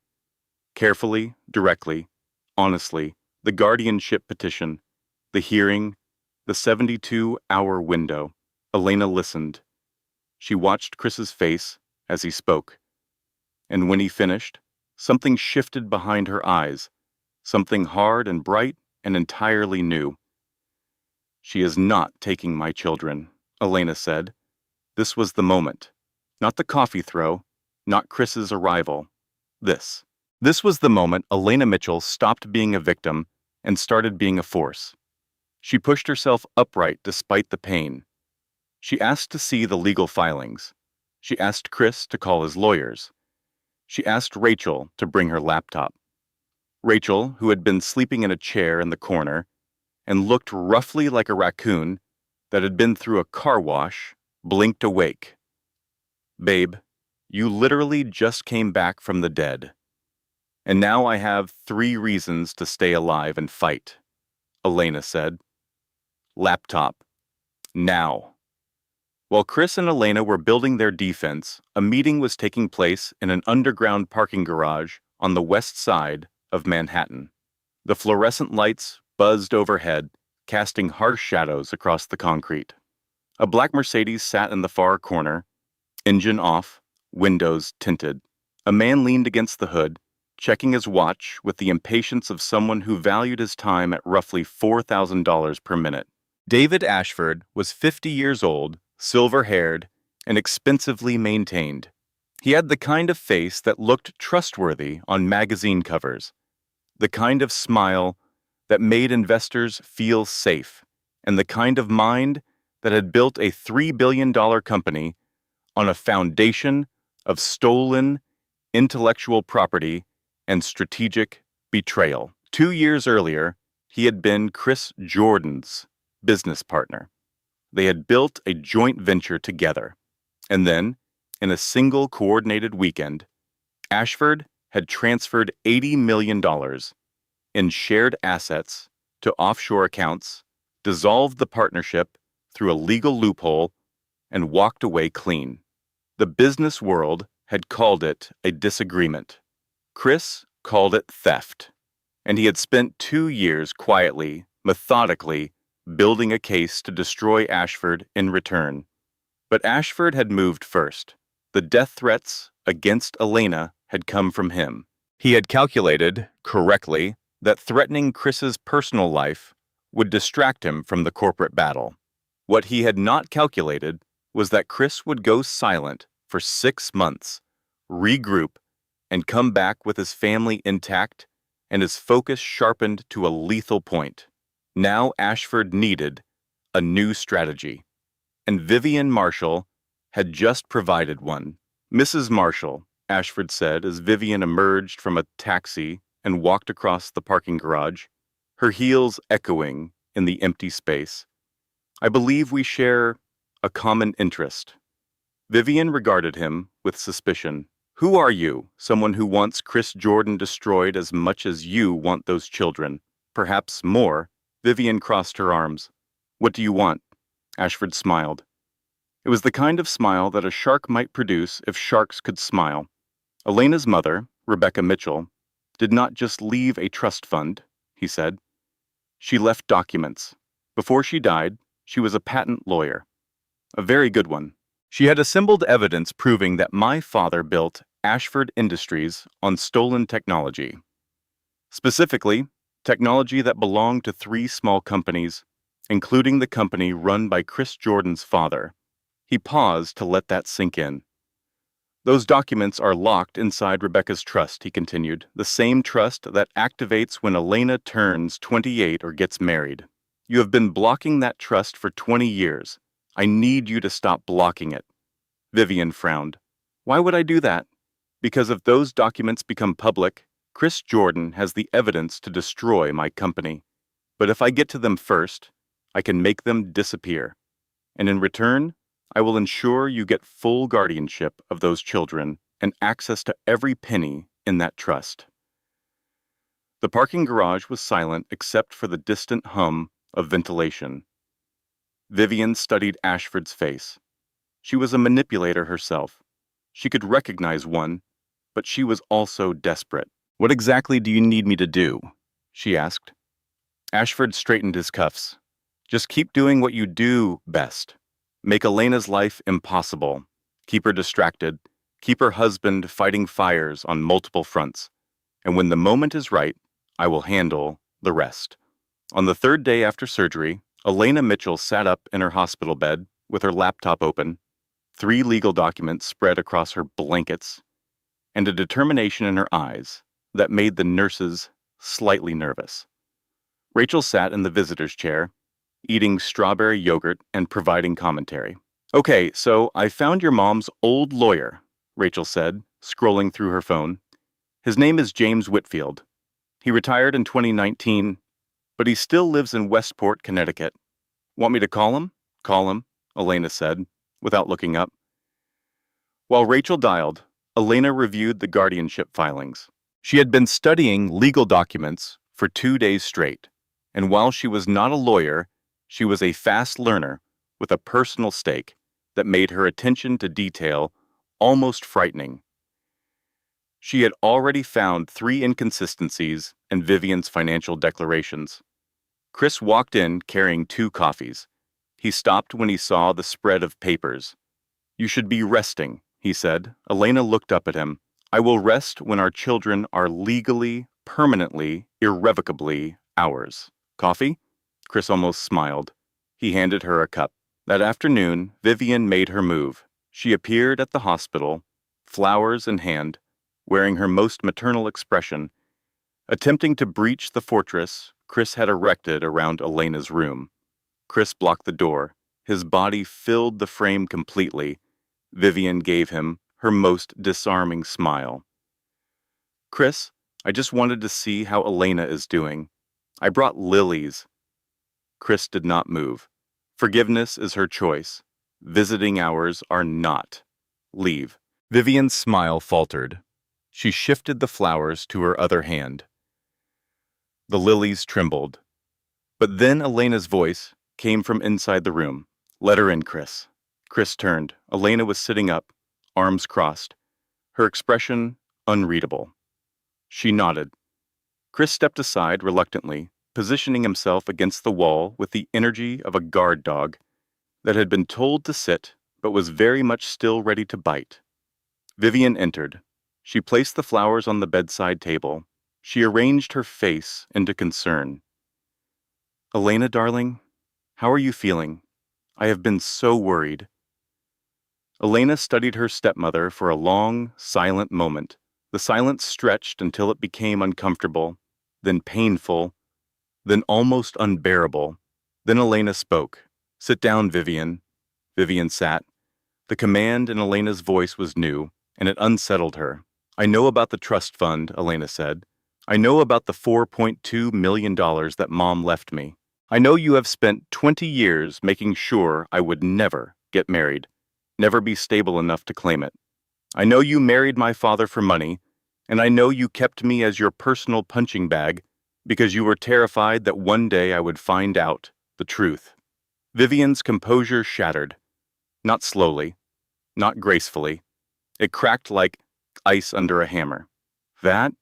Carefully, directly, honestly, the guardianship petition, the hearing, the 72-hour window. Elena listened. She watched Chris's face as he spoke. And when he finished, something shifted behind her eyes, something hard and bright and entirely new. "She is not taking my children," Elena said. This was the moment. Not the coffee throw, not Chris's arrival. This. This was the moment Elena Mitchell stopped being a victim and started being a force. She pushed herself upright despite the pain. She asked to see the legal filings. She asked Chris to call his lawyers. She asked Rachel to bring her laptop. Rachel, who had been sleeping in a chair in the corner and looked roughly like a raccoon that had been through a car wash, blinked awake. "Babe, you literally just came back from the dead. And now I have 3 reasons to stay alive and fight," Elena said. "Laptop. Now." While Chris and Elena were building their defense, a meeting was taking place in an underground parking garage on the west side of Manhattan. The fluorescent lights buzzed overhead, casting harsh shadows across the concrete. A black Mercedes sat in the far corner, engine off, windows tinted. A man leaned against the hood, checking his watch with the impatience of someone who valued his time at roughly $4,000 per minute. David Ashford was 50 years old, silver-haired, and expensively maintained. He had the kind of face that looked trustworthy on magazine covers, the kind of smile that made investors feel safe, and the kind of mind that had built a $3 billion company on a foundation of stolen intellectual property and strategic betrayal. 2 years earlier, he had been Chris Jordan's business partner. They had built a joint venture together. And then, in a single coordinated weekend, Ashford had transferred $80 million in shared assets to offshore accounts, dissolved the partnership through a legal loophole, and walked away clean. The business world had called it a disagreement. Chris called it theft. And he had spent 2 years quietly, methodically, building a case to destroy Ashford in return. But Ashford had moved first. The death threats against Elena had come from him. He had calculated, correctly, that threatening Chris's personal life would distract him from the corporate battle. What he had not calculated was that Chris would go silent for 6 months, regroup, and come back with his family intact and his focus sharpened to a lethal point. Now Ashford needed a new strategy, and Vivien Marshall had just provided one. "Mrs. Marshall," Ashford said as Vivien emerged from a taxi and walked across the parking garage, her heels echoing in the empty space. "I believe we share a common interest." Vivien regarded him with suspicion. "Who are you? Someone who wants Chris Jordan destroyed as much as you want those children? Perhaps more." Vivien crossed her arms. "What do you want?" Ashford smiled. It was the kind of smile that a shark might produce if sharks could smile. Elena's mother, Rebecca Mitchell, did not just leave a trust fund, he said. She left documents. Before she died, she was a patent lawyer. A very good one. She had assembled evidence proving that my father built Ashford Industries on stolen technology. Specifically, technology that belonged to 3 small companies, including the company run by Chris Jordan's father. He paused to let that sink in. "Those documents are locked inside Rebecca's trust," he continued, "the same trust that activates when Elena turns 28 or gets married. You have been blocking that trust for 20 years. I need you to stop blocking it." Vivien frowned. "Why would I do that?" "Because if those documents become public, Chris Jordan has the evidence to destroy my company. But if I get to them first, I can make them disappear. And in return, I will ensure you get full guardianship of those children and access to every penny in that trust." The parking garage was silent except for the distant hum of ventilation. Vivien studied Ashford's face. She was a manipulator herself. She could recognize one, but she was also desperate. "What exactly do you need me to do?" she asked. Ashford straightened his cuffs. "Just keep doing what you do best. Make Elena's life impossible. Keep her distracted. Keep her husband fighting fires on multiple fronts. And when the moment is right, I will handle the rest." On the 3rd day after surgery, Elena Mitchell sat up in her hospital bed with her laptop open, 3 legal documents spread across her blankets, and a determination in her eyes that made the nurses slightly nervous. Rachel sat in the visitor's chair, eating strawberry yogurt and providing commentary. "Okay, so I found your mom's old lawyer," Rachel said, scrolling through her phone. "His name is James Whitfield. He retired in 2019, but he still lives in Westport, Connecticut. Want me to call him?" "Call him," Elena said, without looking up. While Rachel dialed, Elena reviewed the guardianship filings. She had been studying legal documents for 2 days straight, and while she was not a lawyer, she was a fast learner with a personal stake that made her attention to detail almost frightening. She had already found 3 inconsistencies in Vivien's financial declarations. Chris walked in carrying 2 coffees. He stopped when he saw the spread of papers. "You should be resting," he said. Elena looked up at him. "I will rest when our children are legally, permanently, irrevocably ours." "Coffee?" Chris almost smiled. He handed her a cup. That afternoon, Vivien made her move. She appeared at the hospital, flowers in hand, wearing her most maternal expression, attempting to breach the fortress Chris had erected around Elena's room. Chris blocked the door. His body filled the frame completely. Vivien gave him her most disarming smile. Chris, I just wanted to see how Elena is doing. I brought lilies. Chris did not move. Forgiveness is her choice. Visiting hours are not. Leave. Vivien's smile faltered. She shifted the flowers to her other hand. The lilies trembled. But then Elena's voice came from inside the room. Let her in, Chris. Chris turned. Elena was sitting up, arms crossed, her expression unreadable. She nodded. Chris stepped aside reluctantly, positioning himself against the wall with the energy of a guard dog that had been told to sit but was very much still ready to bite. Vivien entered. She placed the flowers on the bedside table. She arranged her face into concern. Elena, darling, how are you feeling? I have been so worried. Elena studied her stepmother for a long, silent moment. The silence stretched until it became uncomfortable, then painful, then almost unbearable. Then Elena spoke. Sit down, Vivien. Vivien sat. The command in Elena's voice was new, and it unsettled her. I know about the trust fund, Elena said. I know about the $4.2 million that Mom left me. I know you have spent 20 years making sure I would never get married, never be stable enough to claim it. I know you married my father for money, and I know you kept me as your personal punching bag because you were terrified that one day I would find out the truth. Vivien's composure shattered. Not slowly, not gracefully. It cracked like ice under a hammer. That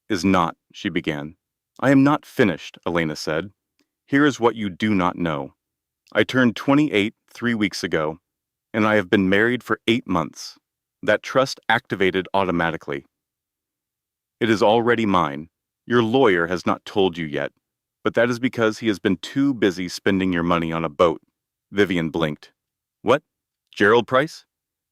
is not, she began. I am not finished, Elena said. Here is what you do not know. I turned 28 3 weeks ago, and I have been married for 8 months. That trust activated automatically. It is already mine. Your lawyer has not told you yet, but that is because he has been too busy spending your money on a boat. Vivien blinked. What? Gerald Price?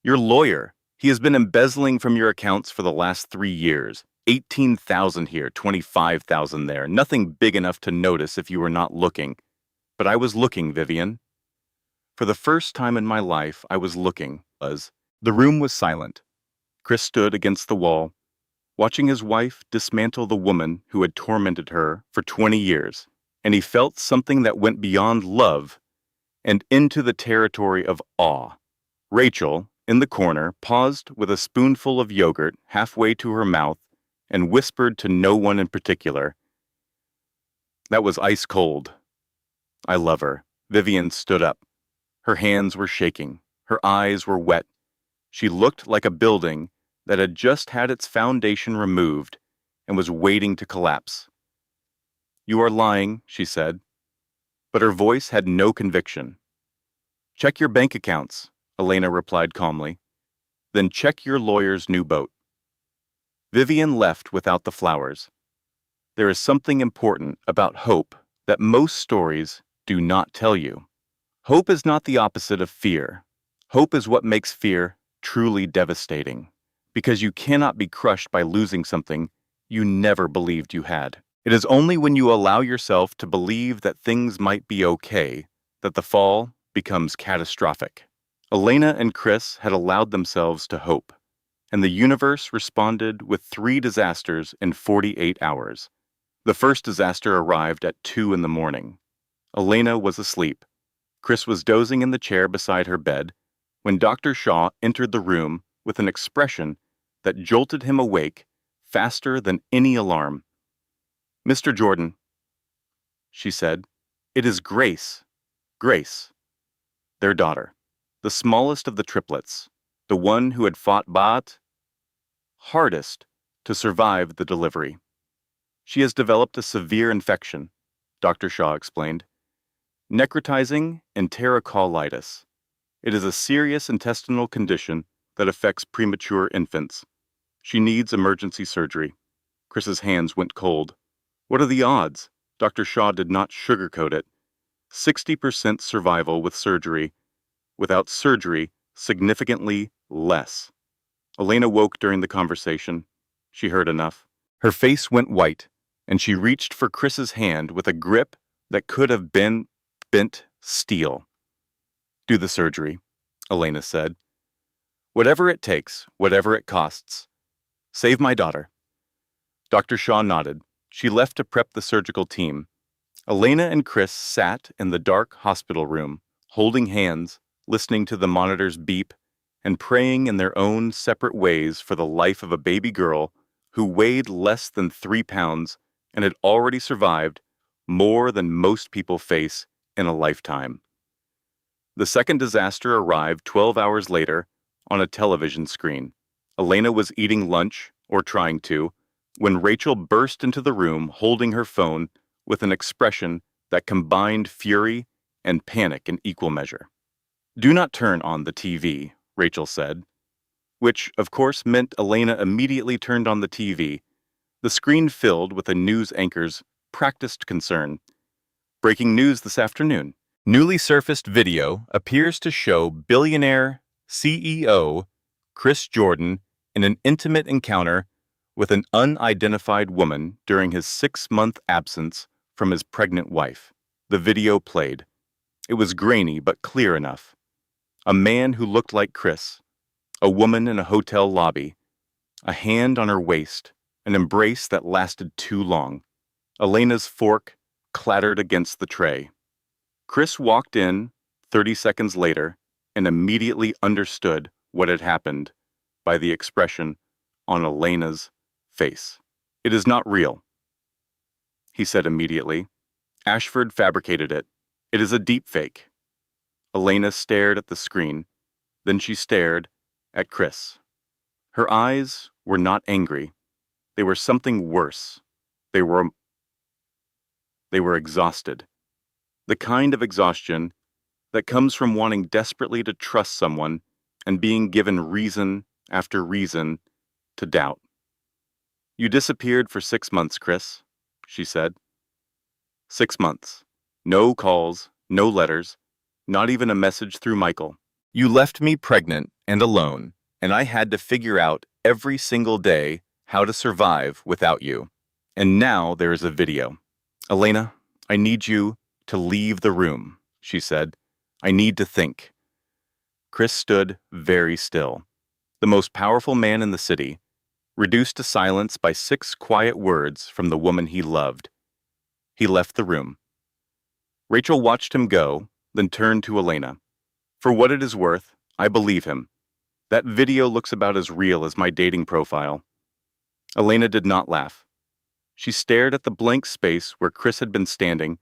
Your lawyer. He has been embezzling from your accounts for the last 3 years. 18,000 here, 25,000 there. Nothing big enough to notice if you were not looking. But I was looking, Vivien. For the first time in my life, I was looking. The room was silent. Chris stood against the wall, watching his wife dismantle the woman who had tormented her for 20 years, and he felt something that went beyond love and into the territory of awe. Rachel, in the corner, paused with a spoonful of yogurt halfway to her mouth and whispered to no one in particular. That was ice cold. I love her. Vivien stood up. Her hands were shaking. Her eyes were wet. She looked like a building that had just had its foundation removed and was waiting to collapse. You are lying, she said, but her voice had no conviction. Check your bank accounts, Elena replied calmly. Then check your lawyer's new boat. Vivien left without the flowers. There is something important about hope that most stories do not tell you. Hope is not the opposite of fear. Hope is what makes fear truly devastating, because you cannot be crushed by losing something you never believed you had. It is only when you allow yourself to believe that things might be okay that the fall becomes catastrophic. Elena and Chris had allowed themselves to hope, and the universe responded with 3 disasters in 48 hours. The first disaster arrived at 2 in the morning. Elena was asleep. Chris was dozing in the chair beside her bed when Dr. Shaw entered the room with an expression that jolted him awake faster than any alarm. Mr. Jordan, she said, it is Grace. Grace, their daughter, the smallest of the triplets, the one who had fought hardest to survive the delivery. She has developed a severe infection, Dr. Shaw explained. Necrotizing enterocolitis. It is a serious intestinal condition that affects premature infants. She needs emergency surgery. Chris's hands went cold. What are the odds? Dr. Shaw did not sugarcoat it. 60% survival with surgery. Without surgery, significantly less. Elena woke during the conversation. She heard enough. Her face went white, and she reached for Chris's hand with a grip that could have been bent steel. "Do the surgery," Elena said. "Whatever it takes, whatever it costs. Save my daughter." Dr. Shaw nodded. She left to prep the surgical team. Elena and Chris sat in the dark hospital room, holding hands, listening to the monitors beep, and praying in their own separate ways for the life of a baby girl who weighed less than 3 pounds and had already survived more than most people face in a lifetime. The second disaster arrived 12 hours later on a television screen. Elena was eating lunch, or trying to, when Rachel burst into the room holding her phone with an expression that combined fury and panic in equal measure. "Do not turn on the TV," Rachel said, which, of course, meant Elena immediately turned on the TV, the screen filled with a news anchor's practiced concern. "Breaking news this afternoon. Newly surfaced video appears to show billionaire CEO Chris Jordan in an intimate encounter with an unidentified woman during his 6-month absence from his pregnant wife." The video played. It was grainy but clear enough. A man who looked like Chris, a woman in a hotel lobby, a hand on her waist, an embrace that lasted too long. Elena's fork clattered against the tray. Chris walked in 30 seconds later and immediately understood what had happened by the expression on Elena's face. "It is not real," he said immediately. "Ashford fabricated it. It is a deep fake." Elena stared at the screen. Then she stared at Chris. Her eyes were not angry. They were something worse. They were exhausted. The kind of exhaustion that comes from wanting desperately to trust someone and being given reason after reason to doubt. "You disappeared for 6 months, Chris," she said. 6 months. No calls, no letters, not even a message through Michael. "You left me pregnant and alone, and I had to figure out every single day how to survive without you. And now there is a video. Elena, I need you to leave the room," she said. "I need to think." Chris stood very still. The most powerful man in the city, reduced to silence by 6 quiet words from the woman he loved. He left the room. Rachel watched him go, then turned to Elena. "For what it is worth, I believe him. That video looks about as real as my dating profile." Elena did not laugh. She stared at the blank space where Chris had been standing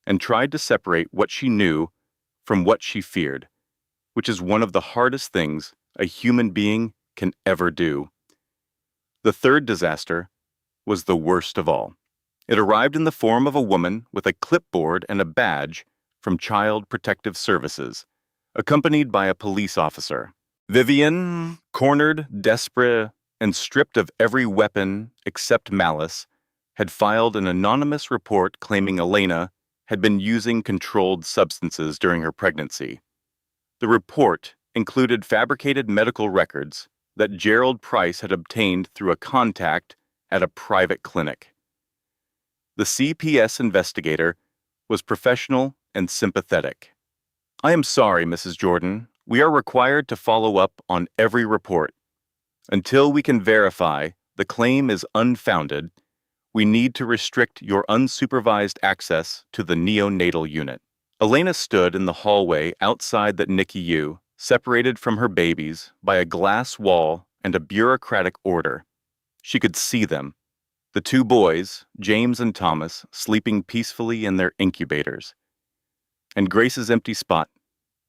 and tried to separate what she knew from what she feared, which is one of the hardest things a human being can ever do. The third disaster was the worst of all. It arrived in the form of a woman with a clipboard and a badge from Child Protective Services, accompanied by a police officer. Vivien, cornered, desperate, and stripped of every weapon except malice, had filed an anonymous report claiming Elena had been using controlled substances during her pregnancy. The report included fabricated medical records that Gerald Price had obtained through a contact at a private clinic. The CPS investigator was professional and sympathetic. "I am sorry, Mrs. Jordan. We are required to follow up on every report. Until we can verify the claim is unfounded, we need to restrict your unsupervised access to the neonatal unit." Elena stood in the hallway outside the NICU, separated from her babies by a glass wall and a bureaucratic order. She could see them. The 2 boys, James and Thomas, sleeping peacefully in their incubators. And Grace's empty spot,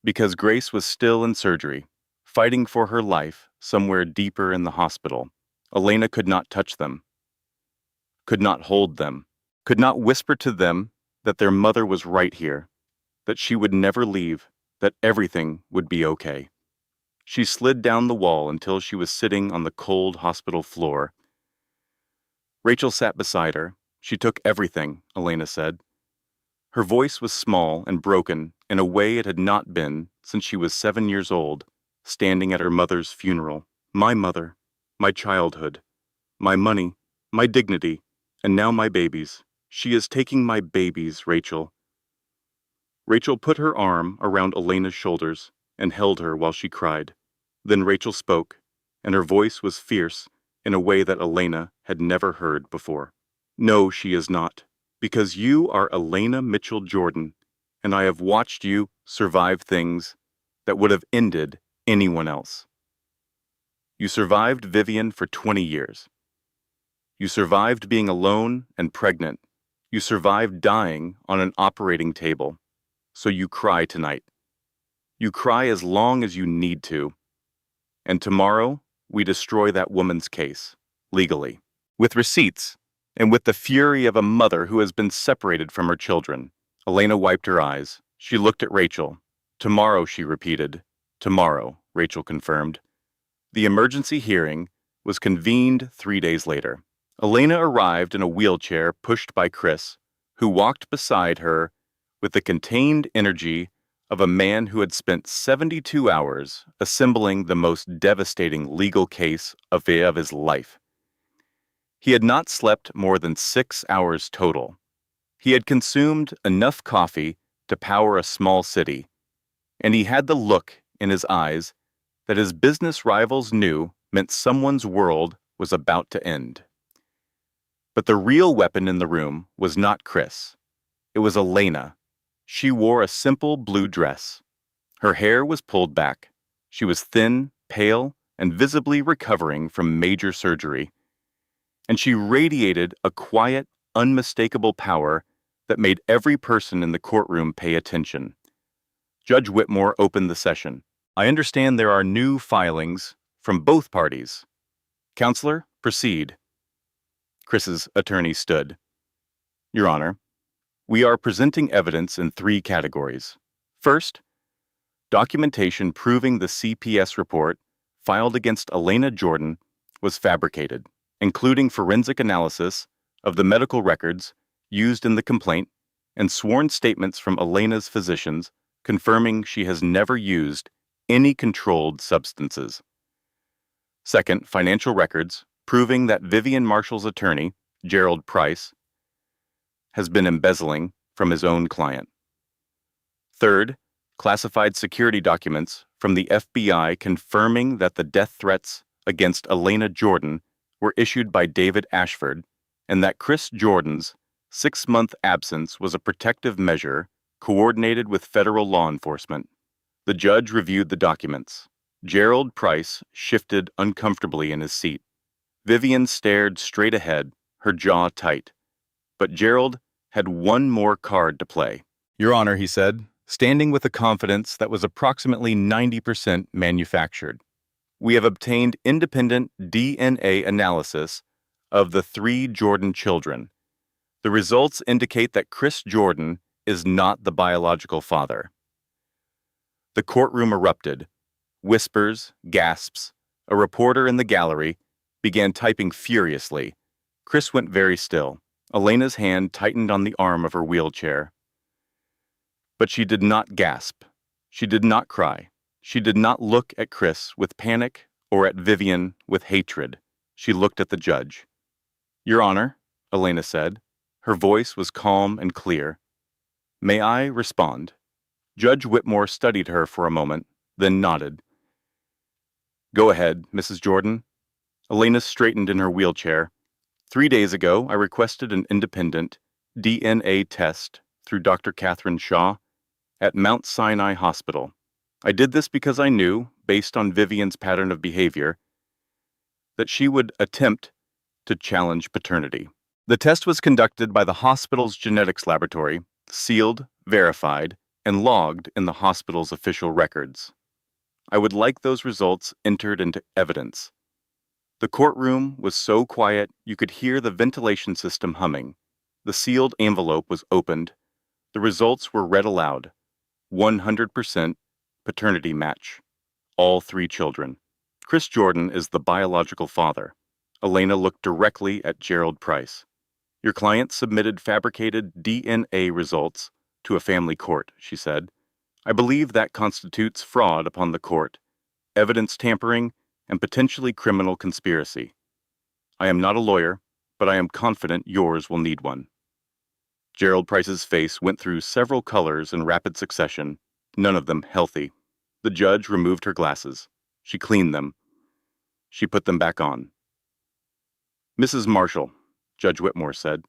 because Grace was still in surgery, fighting for her life somewhere deeper in the hospital. Elena could not touch them, could not hold them, could not whisper to them that their mother was right here, that she would never leave, that everything would be okay. She slid down the wall until she was sitting on the cold hospital floor. Rachel sat beside her. "She took everything," Elena said. Her voice was small and broken in a way it had not been since she was 7 years old, standing at her mother's funeral. My mother, my childhood, my money, my dignity, and now my babies. She is taking my babies, Rachel. Rachel put her arm around Elena's shoulders and held her while she cried. Then Rachel spoke, and her voice was fierce in a way that Elena had never heard before. No, she is not, because you are Elena Mitchell Jordan, and I have watched you survive things that would have ended anyone else. You survived Vivien for 20 years. You survived being alone and pregnant. You survived dying on an operating table. So you cry tonight. You cry as long as you need to. And tomorrow, we destroy that woman's case, legally, with receipts, and with the fury of a mother who has been separated from her children. Elena wiped her eyes. She looked at Rachel. Tomorrow, she repeated. Tomorrow, Rachel confirmed. The emergency hearing was convened 3 days later. Elena arrived in a wheelchair pushed by Chris, who walked beside her with the contained energy of a man who had spent 72 hours assembling the most devastating legal case of his life. He had not slept more than 6 hours total. He had consumed enough coffee to power a small city, and he had the look in his eyes that his business rivals knew meant someone's world was about to end. But the real weapon in the room was not Chris. It was Elena. She wore a simple blue dress. Her hair was pulled back. She was thin, pale, and visibly recovering from major surgery. And she radiated a quiet, unmistakable power that made every person in the courtroom pay attention. Judge Whitmore opened the session. I understand there are new filings from both parties. Counselor, proceed. Chris's attorney stood. Your Honor, we are presenting evidence in 3 categories. First, documentation proving the CPS report filed against Elena Jordan was fabricated, including forensic analysis of the medical records used in the complaint and sworn statements from Elena's physicians confirming she has never used any controlled substances. Second, financial records proving that Vivien Marshall's attorney, Gerald Price, has been embezzling from his own client. Third, classified security documents from the FBI confirming that the death threats against Elena Jordan were issued by David Ashford and that Chris Jordan's 6-month absence was a protective measure coordinated with federal law enforcement. The judge reviewed the documents. Gerald Price shifted uncomfortably in his seat. Vivien stared straight ahead, her jaw tight. But Gerald had one more card to play. Your Honor, he said, standing with a confidence that was approximately 90% manufactured. We have obtained independent DNA analysis of the 3 Jordan children. The results indicate that Chris Jordan is not the biological father. The courtroom erupted. Whispers, gasps. A reporter in the gallery began typing furiously. Chris went very still. Elena's hand tightened on the arm of her wheelchair. But she did not gasp. She did not cry. She did not look at Chris with panic or at Vivien with hatred. She looked at the judge. Your Honor, Elena said. Her voice was calm and clear. May I respond? Judge Whitmore studied her for a moment, then nodded. Go ahead, Mrs. Jordan. Elena straightened in her wheelchair. 3 days ago, I requested an independent DNA test through Dr. Catherine Shaw at Mount Sinai Hospital. I did this because I knew, based on Vivien's pattern of behavior, that she would attempt to challenge paternity. The test was conducted by the hospital's genetics laboratory, sealed, verified, and logged in the hospital's official records. I would like those results entered into evidence. The courtroom was so quiet you could hear the ventilation system humming. The sealed envelope was opened. The results were read aloud. 100% paternity match. All 3 children. Chris Jordan is the biological father. Elena looked directly at Gerald Price. Your client submitted fabricated DNA results to a family court, she said. I believe that constitutes fraud upon the court, evidence tampering, and potentially criminal conspiracy. I am not a lawyer, but I am confident yours will need one. Gerald Price's face went through several colors in rapid succession, none of them healthy. The judge removed her glasses. She cleaned them. She put them back on. Mrs. Marshall, Judge Whitmore said,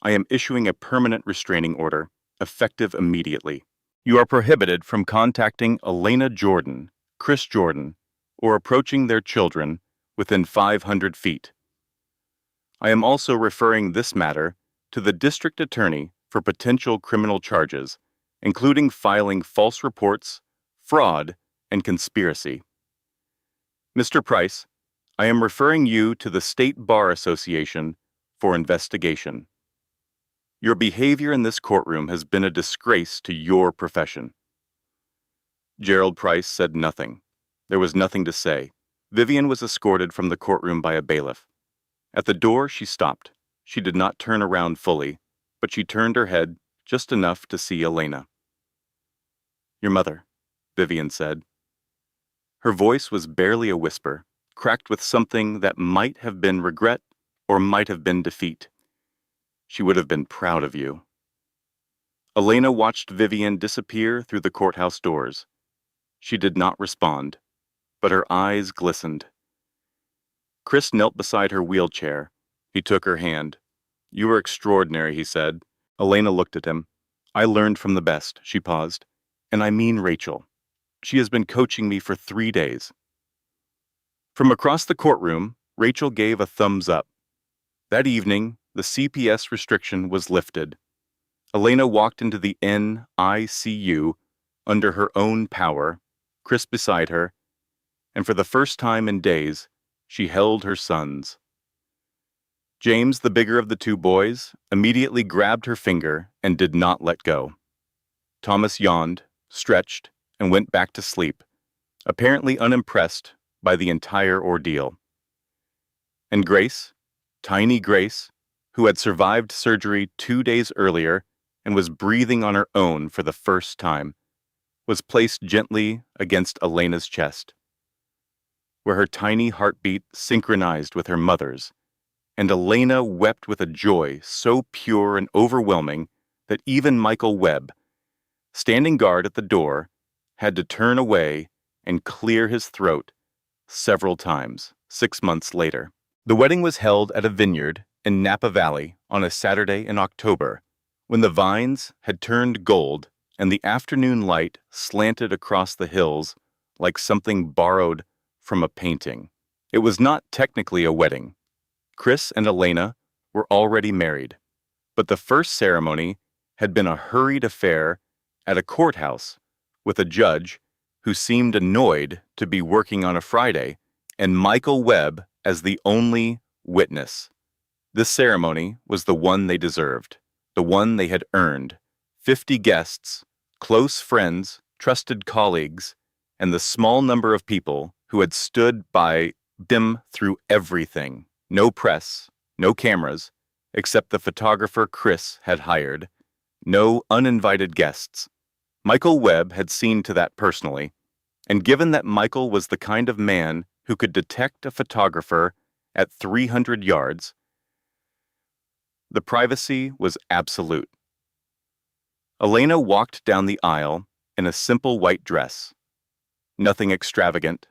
I am issuing a permanent restraining order, effective immediately. You are prohibited from contacting Elena Jordan, Chris Jordan, or approaching their children within 500 feet. I am also referring this matter to the district attorney for potential criminal charges, including filing false reports, fraud, and conspiracy. Mr. Price, I am referring you to the State Bar Association for investigation. Your behavior in this courtroom has been a disgrace to your profession. Gerald Price said nothing. There was nothing to say. Vivien was escorted from the courtroom by a bailiff. At the door, she stopped. She did not turn around fully, but she turned her head just enough to see Elena. Your mother, Vivien said. Her voice was barely a whisper, cracked with something that might have been regret or might have been defeat. She would have been proud of you. Elena watched Vivien disappear through the courthouse doors. She did not respond, but her eyes glistened. Chris knelt beside her wheelchair. He took her hand. You were extraordinary, he said. Elena looked at him. I learned from the best, she paused. And I mean Rachel. She has been coaching me for 3 days. From across the courtroom, Rachel gave a thumbs up. That evening, the CPS restriction was lifted. Elena walked into the NICU under her own power, Chris beside her, and for the first time in days, she held her sons. James, the bigger of the two boys, immediately grabbed her finger and did not let go. Thomas yawned, stretched, and went back to sleep, apparently unimpressed by the entire ordeal. And Grace, tiny Grace, who had survived surgery 2 days earlier and was breathing on her own for the first time, was placed gently against Elena's chest, where her tiny heartbeat synchronized with her mother's, and Elena wept with a joy so pure and overwhelming that even Michael Webb, standing guard at the door, had to turn away and clear his throat several times 6 months later. The wedding was held at a vineyard in Napa Valley on a Saturday in October, when the vines had turned gold and the afternoon light slanted across the hills like something borrowed from a painting. It was not technically a wedding. Chris and Elena were already married, but the first ceremony had been a hurried affair at a courthouse with a judge who seemed annoyed to be working on a Friday, and Michael Webb as the only witness. This ceremony was the one they deserved, the one they had earned. 50 guests, close friends, trusted colleagues, and the small number of people who had stood by them through everything. No press, no cameras, except the photographer Chris had hired. No uninvited guests. Michael Webb had seen to that personally, and given that Michael was the kind of man who could detect a photographer at 300 yards, the privacy was absolute. Elena walked down the aisle in a simple white dress. Nothing extravagant,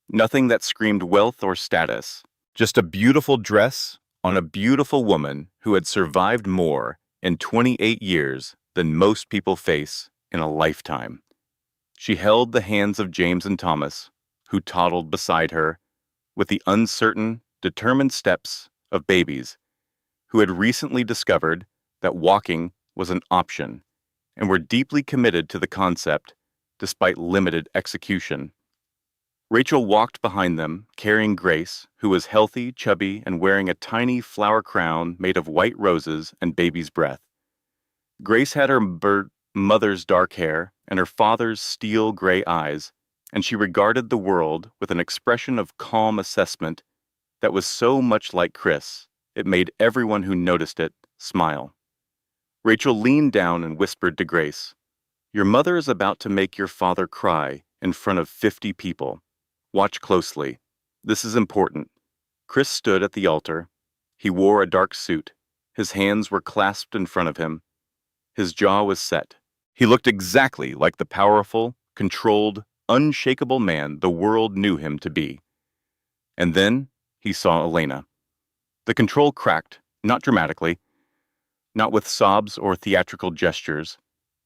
nothing that screamed wealth or status, just a beautiful dress on a beautiful woman who had survived more in 28 years than most people face in a lifetime. She held the hands of James and Thomas, who toddled beside her with the uncertain, determined steps of babies who had recently discovered that walking was an option and were deeply committed to the concept despite limited execution. Rachel walked behind them, carrying Grace, who was healthy, chubby, and wearing a tiny flower crown made of white roses and baby's breath. Grace had her mother's dark hair and her father's steel gray eyes, and she regarded the world with an expression of calm assessment that was so much like Chris, it made everyone who noticed it smile. Rachel leaned down and whispered to Grace, "Your mother is about to make your father cry in front of 50 people. Watch closely. This is important. Chris stood at the altar. He wore a dark suit. His hands were clasped in front of him. His jaw was set. He looked exactly like the powerful, controlled, unshakable man the world knew him to be. And then he saw Elena. The control cracked, not dramatically, not with sobs or theatrical gestures.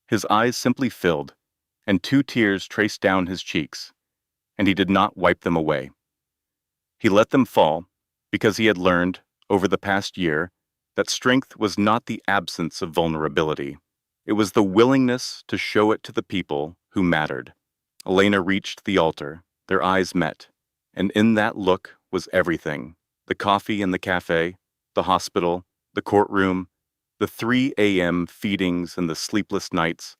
His eyes simply filled, and 2 tears traced down his cheeks, and he did not wipe them away. He let them fall because he had learned, over the past year, that strength was not the absence of vulnerability. It was the willingness to show it to the people who mattered. Elena reached the altar. Their eyes met, and in that look was everything. The coffee in the cafe, the hospital, the courtroom, the 3 a.m. feedings and the sleepless nights.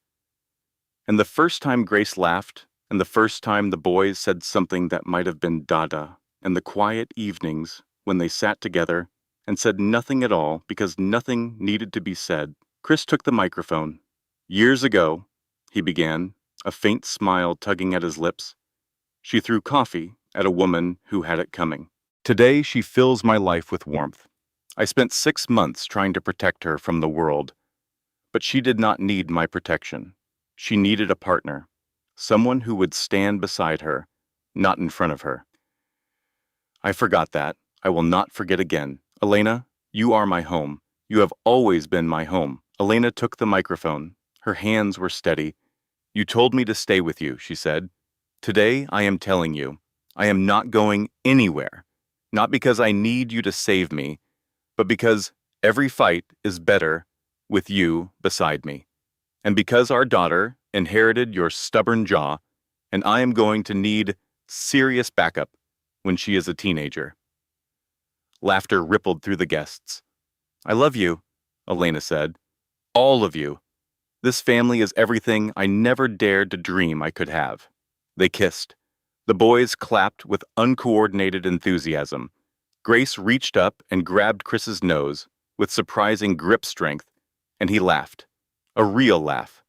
And the first time Grace laughed, and the first time the boys said something that might have been dada, and the quiet evenings when they sat together and said nothing at all because nothing needed to be said. Chris took the microphone. Years ago, he began, a faint smile tugging at his lips. She threw coffee at a woman who had it coming. Today she fills my life with warmth. I spent 6 months trying to protect her from the world, but she did not need my protection. She needed a partner, someone who would stand beside her, not in front of her. I forgot that. I will not forget again. Elena, you are my home. You have always been my home. Elena took the microphone. Her hands were steady. You told me to stay with you, she said. Today I am telling you, I am not going anywhere. Not because I need you to save me, but because every fight is better with you beside me. And because our daughter inherited your stubborn jaw, and I am going to need serious backup when she is a teenager. Laughter rippled through the guests. I love you, Elena said. All of you. This family is everything I never dared to dream I could have. They kissed. The boys clapped with uncoordinated enthusiasm. Grace reached up and grabbed Chris's nose with surprising grip strength, and he laughed. A real laugh.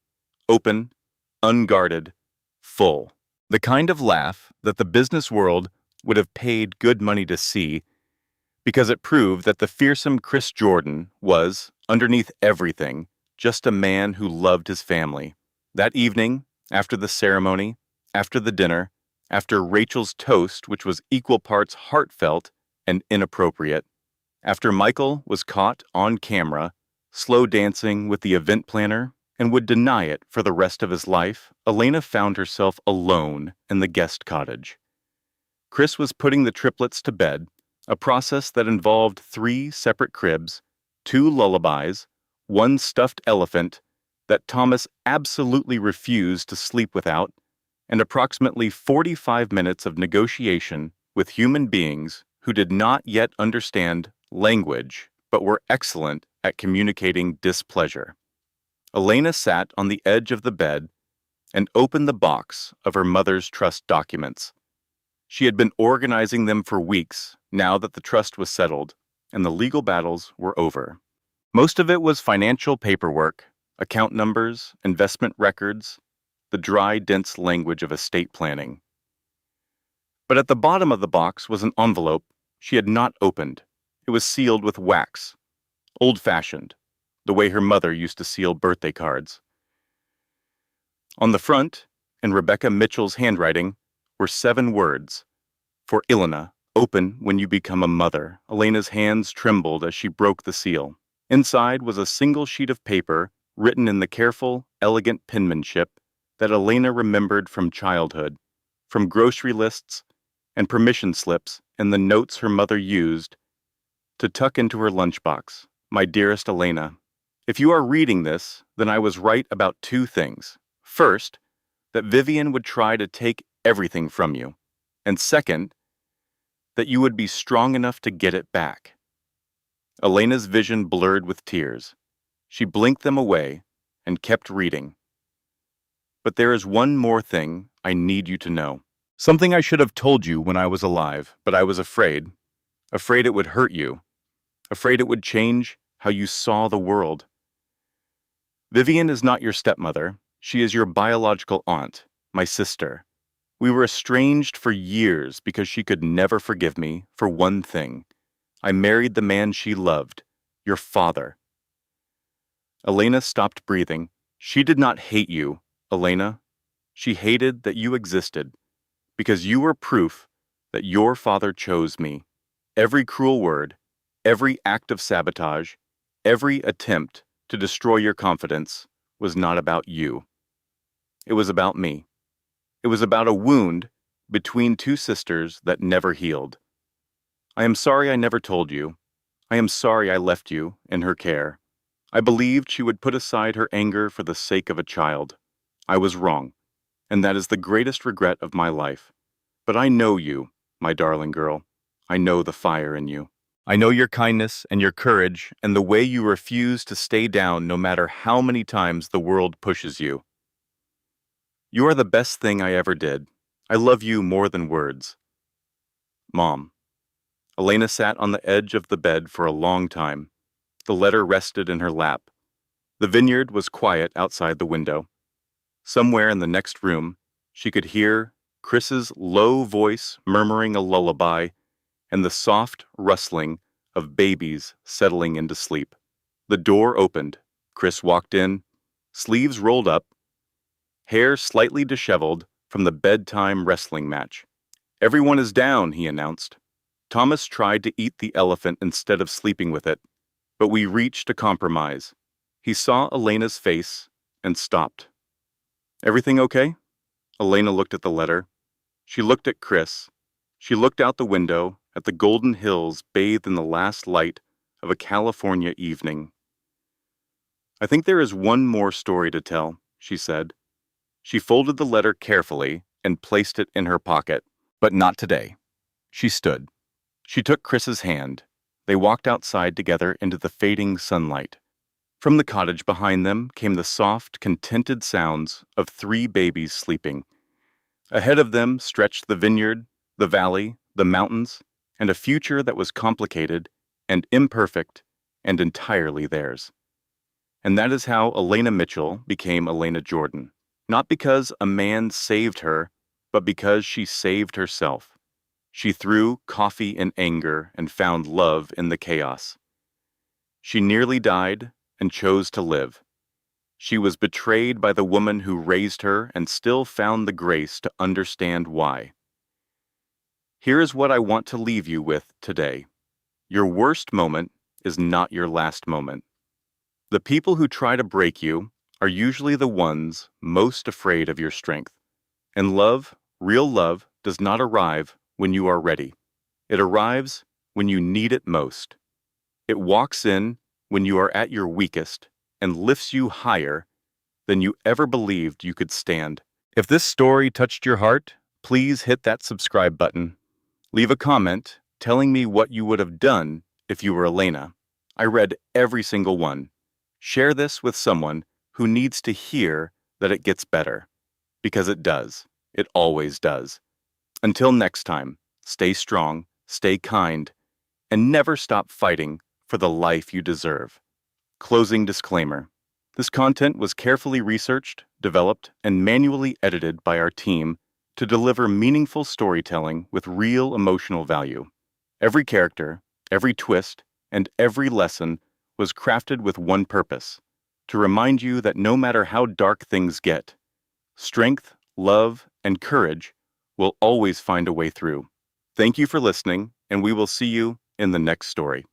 Open, unguarded, full. The kind of laugh that the business world would have paid good money to see because it proved that the fearsome Chris Jordan was, underneath everything, just a man who loved his family. That evening, after the ceremony, after the dinner, after Rachel's toast, which was equal parts heartfelt and inappropriate, after Michael was caught on camera, slow dancing with the event planner, and would deny it for the rest of his life, Elena found herself alone in the guest cottage. Chris was putting the triplets to bed, a process that involved 3 separate cribs, 2 lullabies, 1 stuffed elephant that Thomas absolutely refused to sleep without, and approximately 45 minutes of negotiation with human beings who did not yet understand language but were excellent at communicating displeasure. Elena sat on the edge of the bed and opened the box of her mother's trust documents. She had been organizing them for weeks now that the trust was settled and the legal battles were over. Most of it was financial paperwork, account numbers, investment records, the dry, dense language of estate planning. But at the bottom of the box was an envelope she had not opened. It was sealed with wax, old-fashioned, the way her mother used to seal birthday cards. On the front, in Rebecca Mitchell's handwriting, were 7 words. For Elena, open when you become a mother. Elena's hands trembled as she broke the seal. Inside was a single sheet of paper written in the careful, elegant penmanship that Elena remembered from childhood, from grocery lists and permission slips and the notes her mother used to tuck into her lunchbox. My dearest Elena, if you are reading this, then I was right about 2 things. First, that Vivien would try to take everything from you. And second, that you would be strong enough to get it back. Elena's vision blurred with tears. She blinked them away and kept reading. But there is one more thing I need you to know. Something I should have told you when I was alive, but I was afraid. Afraid it would hurt you. Afraid it would change how you saw the world. Vivien is not your stepmother. She is your biological aunt, my sister. We were estranged for years because she could never forgive me for one thing. I married the man she loved, your father. Elena stopped breathing. She did not hate you, Elena. She hated that you existed, because you were proof that your father chose me. Every cruel word, every act of sabotage, every attempt to destroy your confidence was not about you. It was about me. It was about a wound between two sisters that never healed. I am sorry I never told you. I am sorry I left you in her care. I believed she would put aside her anger for the sake of a child. I was wrong, and that is the greatest regret of my life. But I know you, my darling girl. I know the fire in you. I know your kindness and your courage and the way you refuse to stay down no matter how many times the world pushes you. You are the best thing I ever did. I love you more than words. Mom. Elena sat on the edge of the bed for a long time. The letter rested in her lap. The vineyard was quiet outside the window. Somewhere in the next room, she could hear Chris's low voice murmuring a lullaby and the soft rustling of babies settling into sleep. The door opened. Chris walked in, sleeves rolled up, hair slightly disheveled from the bedtime wrestling match. "Everyone is down," he announced. Thomas tried to eat the elephant instead of sleeping with it, but we reached a compromise. He saw Elena's face and stopped. "Everything okay?" Elena looked at the letter. She looked at Chris. She looked out the window at the golden hills bathed in the last light of a California evening. "I think there is one more story to tell," she said. She folded the letter carefully and placed it in her pocket. "But not today." She stood. She took Chris's hand. They walked outside together into the fading sunlight. From the cottage behind them came the soft, contented sounds of 3 babies sleeping. Ahead of them stretched the vineyard, the valley, the mountains, and a future that was complicated and imperfect and entirely theirs. And that is how Elena Mitchell became Elena Jordan. Not because a man saved her, but because she saved herself. She threw coffee in anger and found love in the chaos. She nearly died and chose to live. She was betrayed by the woman who raised her and still found the grace to understand why. Here is what I want to leave you with today. Your worst moment is not your last moment. The people who try to break you are usually the ones most afraid of your strength. And love, real love, does not arrive when you are ready. It arrives when you need it most. It walks in when you are at your weakest and lifts you higher than you ever believed you could stand. If this story touched your heart, please hit that subscribe button. Leave a comment telling me what you would have done if you were Elena. I read every single one. Share this with someone who needs to hear that it gets better. Because it does. It always does. Until next time, stay strong, stay kind, and never stop fighting for the life you deserve. Closing disclaimer. This content was carefully researched, developed, and manually edited by our team to deliver meaningful storytelling with real emotional value. Every character, every twist, and every lesson was crafted with one purpose: to remind you that no matter how dark things get, strength, love, and courage will always find a way through. Thank you for listening, and we will see you in the next story.